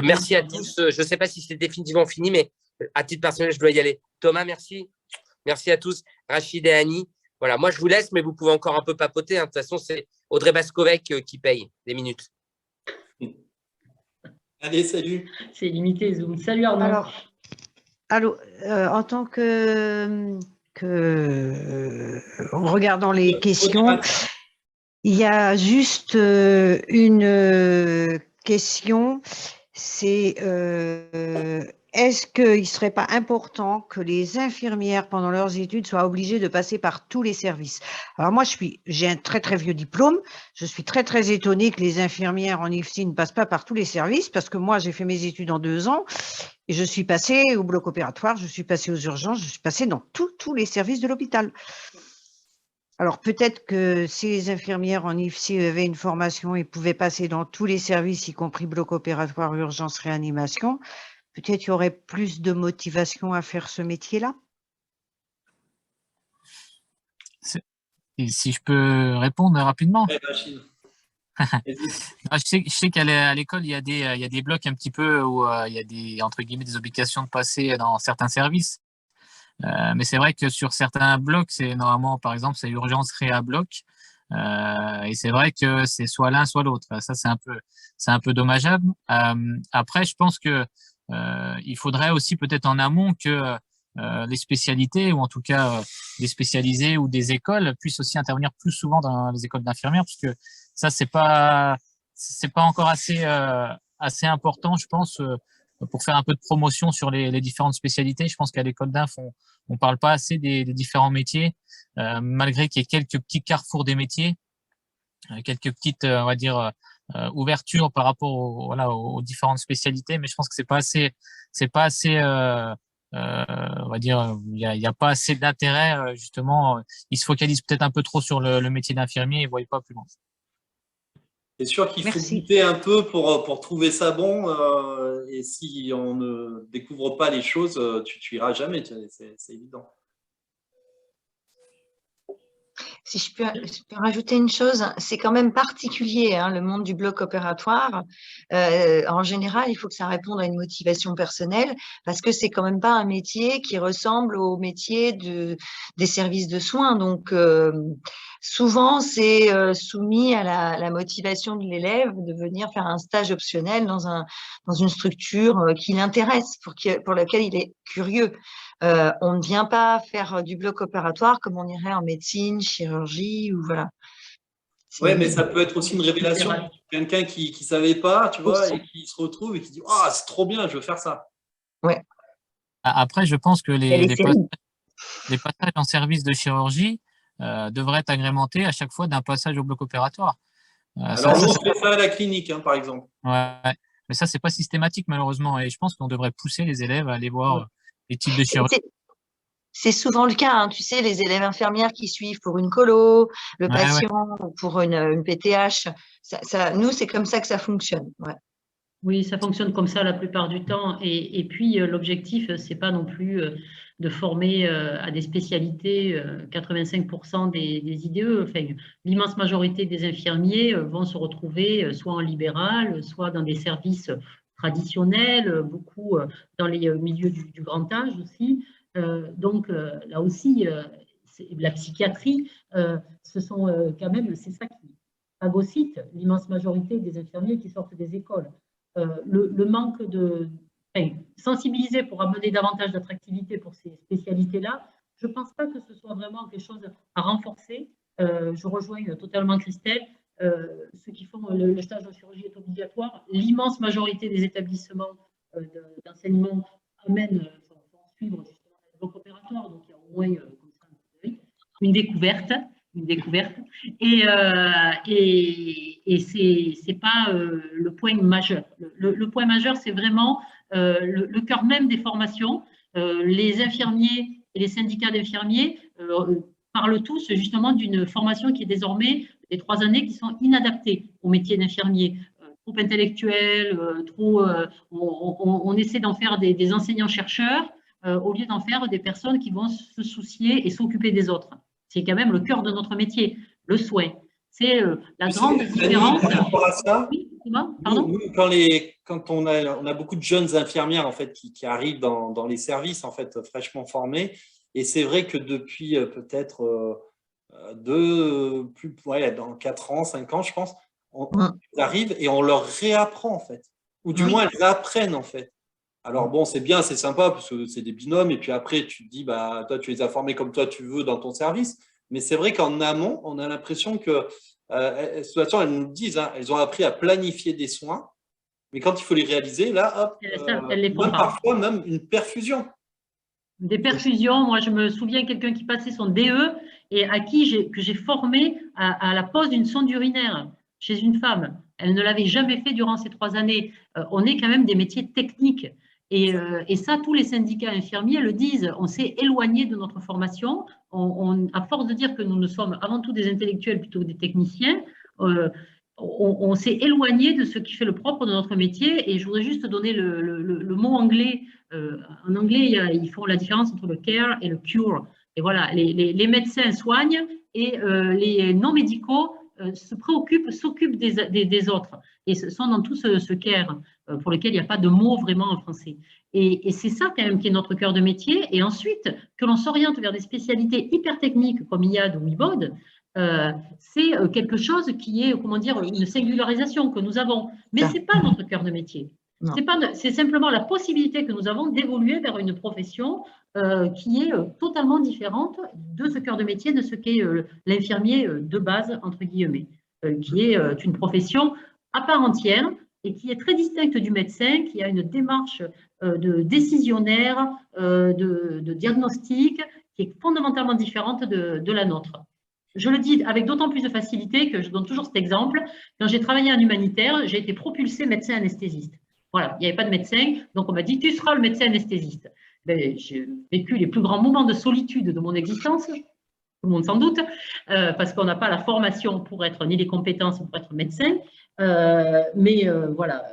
Merci à tous. Je ne sais pas si c'est définitivement fini, mais à titre personnel, je dois y aller. Thomas, merci. Merci à tous. Rachid et Annie. Voilà, moi, je vous laisse, mais vous pouvez encore un peu papoter. De toute façon, c'est Audrey Baskovec qui paye des minutes. Allez, salut. C'est limité, Zoom. Salut Arnaud. Alors, en tant que en regardant les questions, il y a juste une question, c'est est-ce qu'il ne serait pas important que les infirmières, pendant leurs études, soient obligées de passer par tous les services? Alors moi, j'ai un très très vieux diplôme, je suis très très étonnée que les infirmières en IFSI ne passent pas par tous les services, parce que moi, j'ai fait mes études en 2 ans, et je suis passée au bloc opératoire, je suis passée aux urgences, je suis passée dans tous les services de l'hôpital. Alors peut-être que si les infirmières en IFSI avaient une formation et pouvaient passer dans tous les services, y compris bloc opératoire, urgence, réanimation, peut-être il y aurait plus de motivation à faire ce métier-là. Si je peux répondre rapidement. Je sais qu'à l'école, il y a des blocs un petit peu où il y a des, entre guillemets, des obligations de passer dans certains services. Mais c'est vrai que sur certains blocs, c'est normalement, par exemple, c'est urgence réa bloc. Et c'est vrai que c'est soit l'un, soit l'autre. Ça, c'est un peu dommageable. Après, je pense que il faudrait aussi peut-être en amont que les spécialités, ou en tout cas des spécialisés ou des écoles puissent aussi intervenir plus souvent dans les écoles d'infirmières, parce que ça, c'est pas encore assez important, je pense, pour faire un peu de promotion sur les différentes spécialités. Je pense qu'à l'école d'inf, on parle pas assez des différents métiers, malgré qu'il y ait quelques petits carrefours des métiers, quelques petites, on va dire, ouvertures par rapport aux différentes spécialités, mais je pense que c'est pas assez, on va dire, il y a pas assez d'intérêt, justement. Ils se focalisent peut-être un peu trop sur le métier d'infirmier et ne voient pas plus loin. C'est sûr qu'il faut goûter un peu pour trouver ça bon. Et si on ne découvre pas les choses, tu iras jamais, c'est évident. Si je peux rajouter une chose, c'est quand même particulier, hein, le monde du bloc opératoire. En général, il faut que ça réponde à une motivation personnelle, parce que c'est quand même pas un métier qui ressemble au métier des services de soins. Donc, souvent, c'est soumis à la motivation de l'élève de venir faire un stage optionnel dans une structure qui l'intéresse, pour laquelle il est curieux. On ne vient pas faire du bloc opératoire comme on irait en médecine, chirurgie, ou voilà. Oui, mais ça peut être aussi une révélation. Quelqu'un qui ne savait pas, tu vois, et qui se retrouve et qui dit « Ah, c'est trop bien, je veux faire ça ». Ouais. Après, je pense que les passages en service de chirurgie devraient être agrémentés à chaque fois d'un passage au bloc opératoire. Alors, on fait ça à la clinique, hein, par exemple. Ouais, mais ça, c'est pas systématique, malheureusement. Et je pense qu'on devrait pousser les élèves à aller voir les types de chirurgie. C'est souvent le cas, hein, tu sais, les élèves infirmières qui suivent pour une colo, le patient pour une PTH. Nous, c'est comme ça que ça fonctionne. Ouais. Oui, ça fonctionne comme ça la plupart du temps. Et puis, l'objectif, c'est pas non plus de former à des spécialités 85% des IDE. Enfin, l'immense majorité des infirmiers vont se retrouver soit en libéral, soit dans des services traditionnels, beaucoup dans les milieux du grand âge aussi. Donc, là aussi, la psychiatrie, ce sont quand même, c'est ça qui phagocyte l'immense majorité des infirmiers qui sortent des écoles. Le manque de sensibiliser pour amener davantage d'attractivité pour ces spécialités-là, je ne pense pas que ce soit vraiment quelque chose à renforcer. Je rejoins totalement Christelle. Ceux qui font le stage en chirurgie est obligatoire. L'immense majorité des établissements d'enseignement amènent, suivre justement le bloc opératoire, donc il y a au moins comme ça, une découverte. Et c'est pas le point majeur. Le point majeur, c'est vraiment le cœur même des formations. Les infirmiers et les syndicats d'infirmiers parlent tous justement d'une formation qui est désormais des 3 années qui sont inadaptées au métier d'infirmier. Trop intellectuel, on essaie d'en faire des enseignants-chercheurs au lieu d'en faire des personnes qui vont se soucier et s'occuper des autres. C'est quand même le cœur de notre métier, le soin. C'est la grande différence. Par rapport à ça, oui, pardon. nous, quand on a beaucoup de jeunes infirmières en fait, qui arrivent dans les services en fait, fraîchement formés, et c'est vrai que depuis peut-être dans 4 ans, 5 ans, je pense, elles arrivent et on leur réapprend en fait, ou du moins elles apprennent en fait. Alors bon, c'est bien, c'est sympa parce que c'est des binômes et puis après tu te dis, bah, toi tu les as formés comme toi tu veux dans ton service, mais c'est vrai qu'en amont, on a l'impression que, de toute façon, elles nous disent, hein, elles ont appris à planifier des soins, mais quand il faut les réaliser, là, hop, elles les font même pas. parfois même une perfusion. Des perfusions, moi je me souviens de quelqu'un qui passait son DE et à qui que j'ai formé à la pose d'une sonde urinaire chez une femme. Elle ne l'avait jamais fait durant ces 3 années. On est quand même des métiers techniques. Et ça, tous les syndicats infirmiers le disent. On s'est éloigné de notre formation. À force de dire que nous sommes avant tout des intellectuels plutôt que des techniciens, on s'est éloigné de ce qui fait le propre de notre métier. Et je voudrais juste donner le mot anglais. En anglais, ils font la différence entre le care et le cure. Et voilà, les médecins soignent et les non-médicaux s'occupent des autres. Et ce sont dans tout ce care pour lequel il n'y a pas de mot vraiment en français. Et c'est ça quand même qui est notre cœur de métier. Et ensuite, que l'on s'oriente vers des spécialités hyper techniques comme IAD ou IBOD, c'est quelque chose qui est, comment dire, une singularisation que nous avons. Mais ce n'est pas notre cœur de métier. C'est simplement la possibilité que nous avons d'évoluer vers une profession qui est totalement différente de ce cœur de métier, de ce qu'est l'infirmier de base, entre guillemets, qui est une profession à part entière et qui est très distincte du médecin, qui a une démarche de décisionnaire, de diagnostic, qui est fondamentalement différente de la nôtre. Je le dis avec d'autant plus de facilité que je donne toujours cet exemple. Quand j'ai travaillé en humanitaire, j'ai été propulsée médecin anesthésiste. Voilà, il n'y avait pas de médecin, donc on m'a dit « tu seras le médecin anesthésiste ». J'ai vécu les plus grands moments de solitude de mon existence, tout le monde sans doute, parce qu'on n'a pas la formation pour être, ni les compétences pour être médecin. Voilà,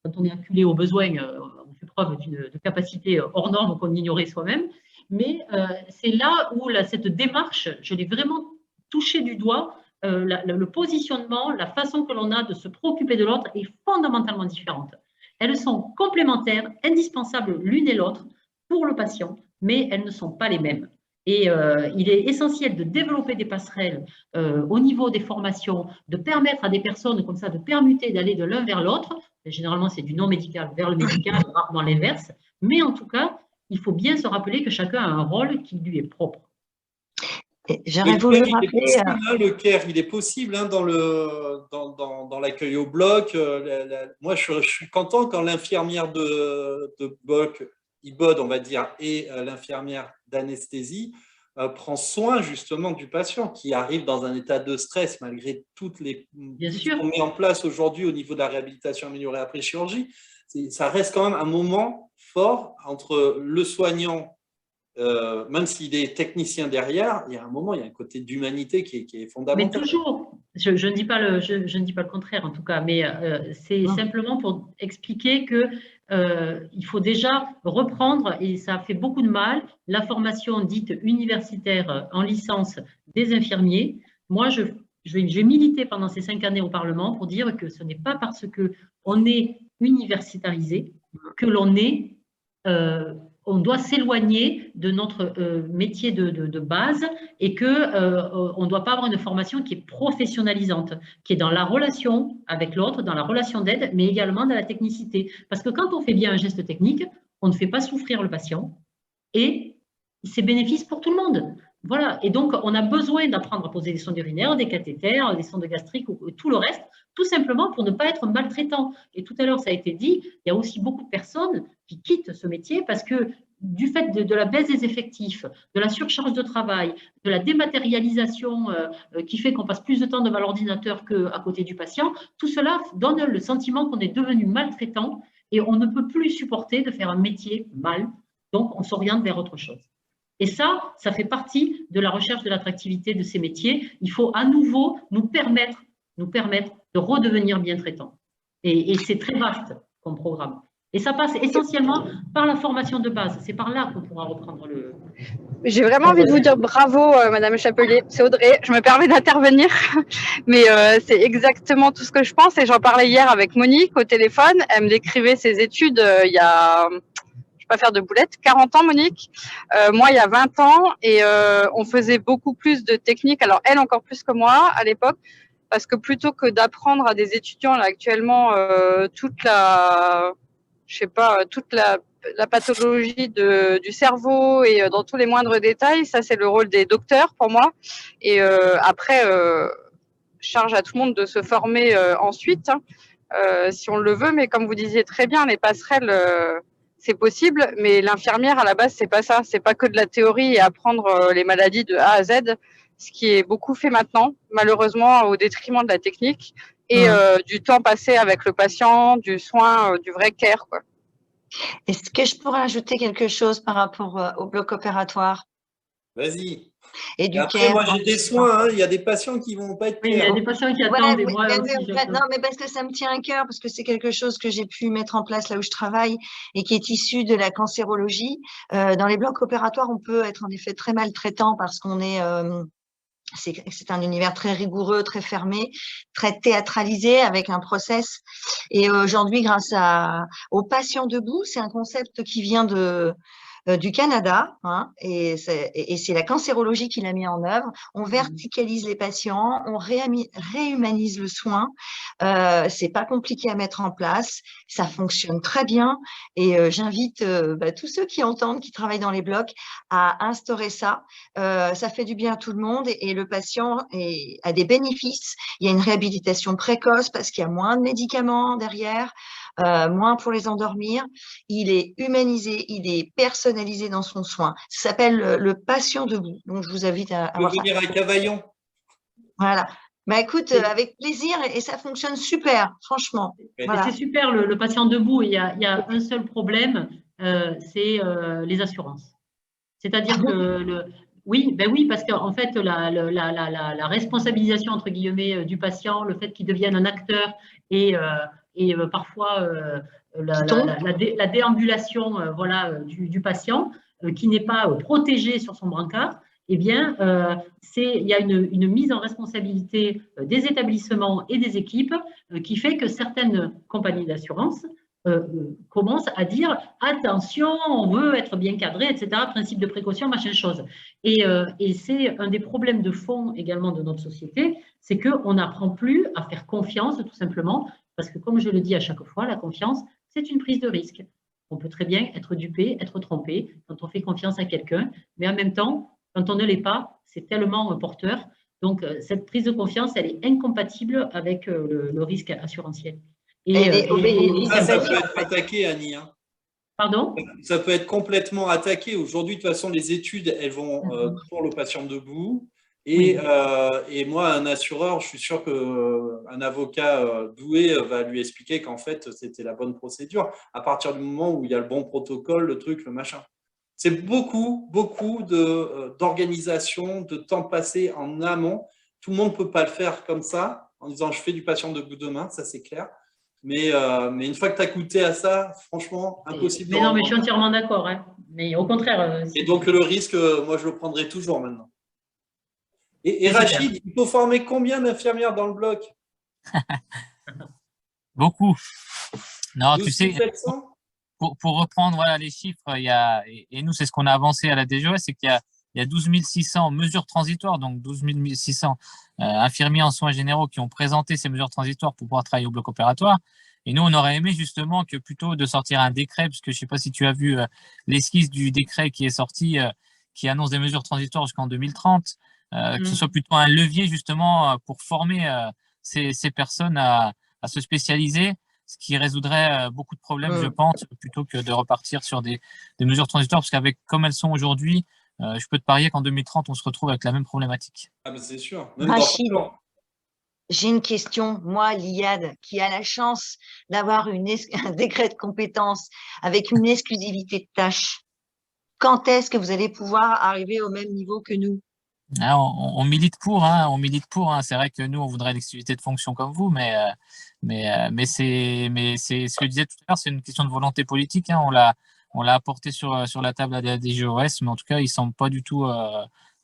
quand on est acculé aux besoins, on fait preuve de capacité hors norme qu'on ignorait soi-même. Mais c'est là où cette démarche, je l'ai vraiment touchée du doigt. Le positionnement, la façon que l'on a de se préoccuper de l'autre est fondamentalement différente. Elles sont complémentaires, indispensables l'une et l'autre pour le patient, mais elles ne sont pas les mêmes. Et il est essentiel de développer des passerelles au niveau des formations, de permettre à des personnes comme ça de permuter, d'aller de l'un vers l'autre. Généralement, c'est du non-médical vers le médical, rarement l'inverse. Mais en tout cas, il faut bien se rappeler que chacun a un rôle qui lui est propre. J'aurais voulu rappeler… Le care, il est possible hein, dans l'accueil au bloc. Moi, je suis content quand l'infirmière de bloc, IBOD, on va dire, et l'infirmière d'anesthésie prend soin justement du patient qui arrive dans un état de stress malgré toutes les choses qu'on met en place aujourd'hui au niveau de la réhabilitation améliorée après chirurgie. Ça reste quand même un moment fort entre le soignant, même s'il est technicien derrière, il y a un moment, il y a un côté d'humanité qui est fondamental. Mais toujours, je ne dis pas le contraire en tout cas, mais c'est simplement pour expliquer que il faut déjà reprendre, et ça fait beaucoup de mal, la formation dite universitaire en licence des infirmiers. Moi, j'ai milité pendant ces 5 années au Parlement pour dire que ce n'est pas parce qu'on est universitarisé que l'on est… on doit s'éloigner de notre métier de base et qu'on ne doit pas avoir une formation qui est professionnalisante, qui est dans la relation avec l'autre, dans la relation d'aide, mais également dans la technicité. Parce que quand on fait bien un geste technique, on ne fait pas souffrir le patient et c'est bénéfice pour tout le monde. Voilà. Et donc, on a besoin d'apprendre à poser des sondes urinaires, des cathéters, des sondes gastriques ou tout le reste, tout simplement pour ne pas être maltraitant. Et tout à l'heure, ça a été dit, il y a aussi beaucoup de personnes qui quittent ce métier parce que du fait de la baisse des effectifs, de la surcharge de travail, de la dématérialisation qui fait qu'on passe plus de temps devant l'ordinateur qu'à côté du patient, tout cela donne le sentiment qu'on est devenu maltraitant et on ne peut plus supporter de faire un métier mal, donc on s'oriente vers autre chose. Et ça fait partie de la recherche de l'attractivité de ces métiers. Il faut à nouveau nous permettre de redevenir bien traitants. Et c'est très vaste comme programme. Et ça passe essentiellement par la formation de base. C'est par là qu'on pourra reprendre le… J'ai vraiment envie de vous dire bravo, Madame Chapelier. C'est Audrey. Je me permets d'intervenir, mais c'est exactement tout ce que je pense. Et j'en parlais hier avec Monique au téléphone. Elle me décrivait ses études il y a, je ne vais pas faire de boulettes, 40 ans, Monique. Moi, il y a 20 ans, et on faisait beaucoup plus de techniques. Alors, elle encore plus que moi à l'époque, parce que plutôt que d'apprendre à des étudiants là actuellement toute la pathologie du cerveau et dans tous les moindres détails, ça c'est le rôle des docteurs pour moi. Et après, charge à tout le monde de se former ensuite, hein, si on le veut. Mais comme vous disiez très bien, les passerelles, c'est possible. Mais l'infirmière à la base, c'est pas ça. C'est pas que de la théorie et apprendre les maladies de A à Z, ce qui est beaucoup fait maintenant, malheureusement au détriment de la technique et du temps passé avec le patient, du soin, du vrai care, quoi. Est-ce que je pourrais ajouter quelque chose par rapport au bloc opératoire Vas-y. et du Après, care? moi, j'ai des soins. Hein. Il y a des patients qui ne vont pas être Oui, il y a clairs. des patients qui Ouais, attendent, et moi aussi. non, mais parce que ça me tient à cœur, parce que c'est quelque chose que j'ai pu mettre en place là où je travaille et qui est issu de la cancérologie. Dans les blocs opératoires, on peut être en effet très maltraitant parce qu'on est… c'est un univers très rigoureux, très fermé, très théâtralisé avec un process. Et aujourd'hui, grâce aux patients debout, c'est un concept qui vient du Canada, hein, et c'est la cancérologie qui l'a mis en œuvre. On verticalise les patients, on réhumanise le soin. C'est pas compliqué à mettre en place, ça fonctionne très bien. Et j'invite tous ceux qui entendent, qui travaillent dans les blocs, à instaurer ça. Ça fait du bien à tout le monde et le patient a des bénéfices. Il y a une réhabilitation précoce parce qu'il y a moins de médicaments derrière. Moins pour les endormir, il est humanisé, il est personnalisé dans son soin. Ça s'appelle le patient debout. Donc, je vous invite à voir ça. Devenir un cavaillon. Voilà. Bah, écoute, avec plaisir et ça fonctionne super, franchement. Voilà. C'est super le patient debout. Il y a un seul problème, c'est les assurances. C'est-à-dire que oui, parce qu'en fait, la responsabilisation, entre guillemets, du patient, le fait qu'il devienne un acteur et parfois la déambulation du patient qui n'est pas protégé sur son brancard, eh bien, il y a une mise en responsabilité des établissements et des équipes qui fait que certaines compagnies d'assurance commence à dire attention, on veut être bien cadré, etc., principe de précaution, machin chose. Et c'est un des problèmes de fond également de notre société, c'est qu'on n'apprend plus à faire confiance tout simplement, parce que comme je le dis à chaque fois, la confiance, c'est une prise de risque. On peut très bien être dupé, être trompé quand on fait confiance à quelqu'un, mais en même temps, quand on ne l'est pas, c'est tellement porteur. Donc, cette prise de confiance, elle est incompatible avec le risque assurantiel. Ça peut être attaqué, Annie. Hein. Pardon ? Ça peut être complètement attaqué. Aujourd'hui, de toute façon, les études, elles vont pour le patient debout. Et moi, un assureur, je suis sûr qu'un avocat doué va lui expliquer qu'en fait, c'était la bonne procédure. À partir du moment où il y a le bon protocole, le truc, le machin. C'est beaucoup d'organisation, de temps passé en amont. Tout le monde ne peut pas le faire comme ça, en disant je fais du patient debout demain, ça c'est clair. Mais une fois que tu as goûté à ça, franchement, impossible. Mais non, mais je suis entièrement d'accord. Hein. Mais au contraire. Et donc, le risque, moi, je le prendrai toujours maintenant. Et Rachid, il faut former combien d'infirmières dans le bloc? Beaucoup. Non, tu sais, 700 pour reprendre les chiffres, et nous, c'est ce qu'on a avancé à la DGOS, c'est qu'il y a 12 600 mesures transitoires, donc 12 600 infirmiers en soins généraux qui ont présenté ces mesures transitoires pour pouvoir travailler au bloc opératoire. Et nous, on aurait aimé justement que plutôt de sortir un décret, parce que je ne sais pas si tu as vu l'esquisse du décret qui est sorti, qui annonce des mesures transitoires jusqu'en 2030, que ce soit plutôt un levier justement pour former ces personnes à se spécialiser, ce qui résoudrait beaucoup de problèmes, je pense, plutôt que de repartir sur des mesures transitoires, parce qu'avec comme elles sont aujourd'hui, je peux te parier qu'en 2030, on se retrouve avec la même problématique. Ah, mais c'est sûr. Même dans j'ai une question, moi, l'IAD, qui a la chance d'avoir un décret de compétence avec une exclusivité de tâches. Quand est-ce que vous allez pouvoir arriver au même niveau que nous? Hein, on milite pour, hein, on milite pour. Hein. C'est vrai que nous, on voudrait une exclusivité de fonction comme vous, mais c'est ce que je disais tout à l'heure, c'est une question de volonté politique. Hein. On l'a apporté sur la table à la DGOS, mais en tout cas, ils semblent pas du tout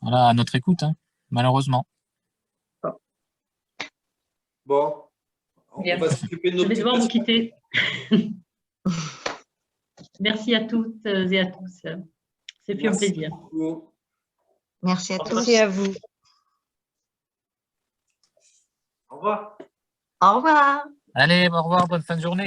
voilà, à notre écoute, hein, malheureusement. Bon, on Bien. va s'occuper de Je notre vais devoir vous question. quitter. Merci à toutes et à tous. C'est fait un Merci plaisir. beaucoup. Merci à tous. Merci à vous. Au revoir. Au revoir. Allez, au revoir, bonne fin de journée.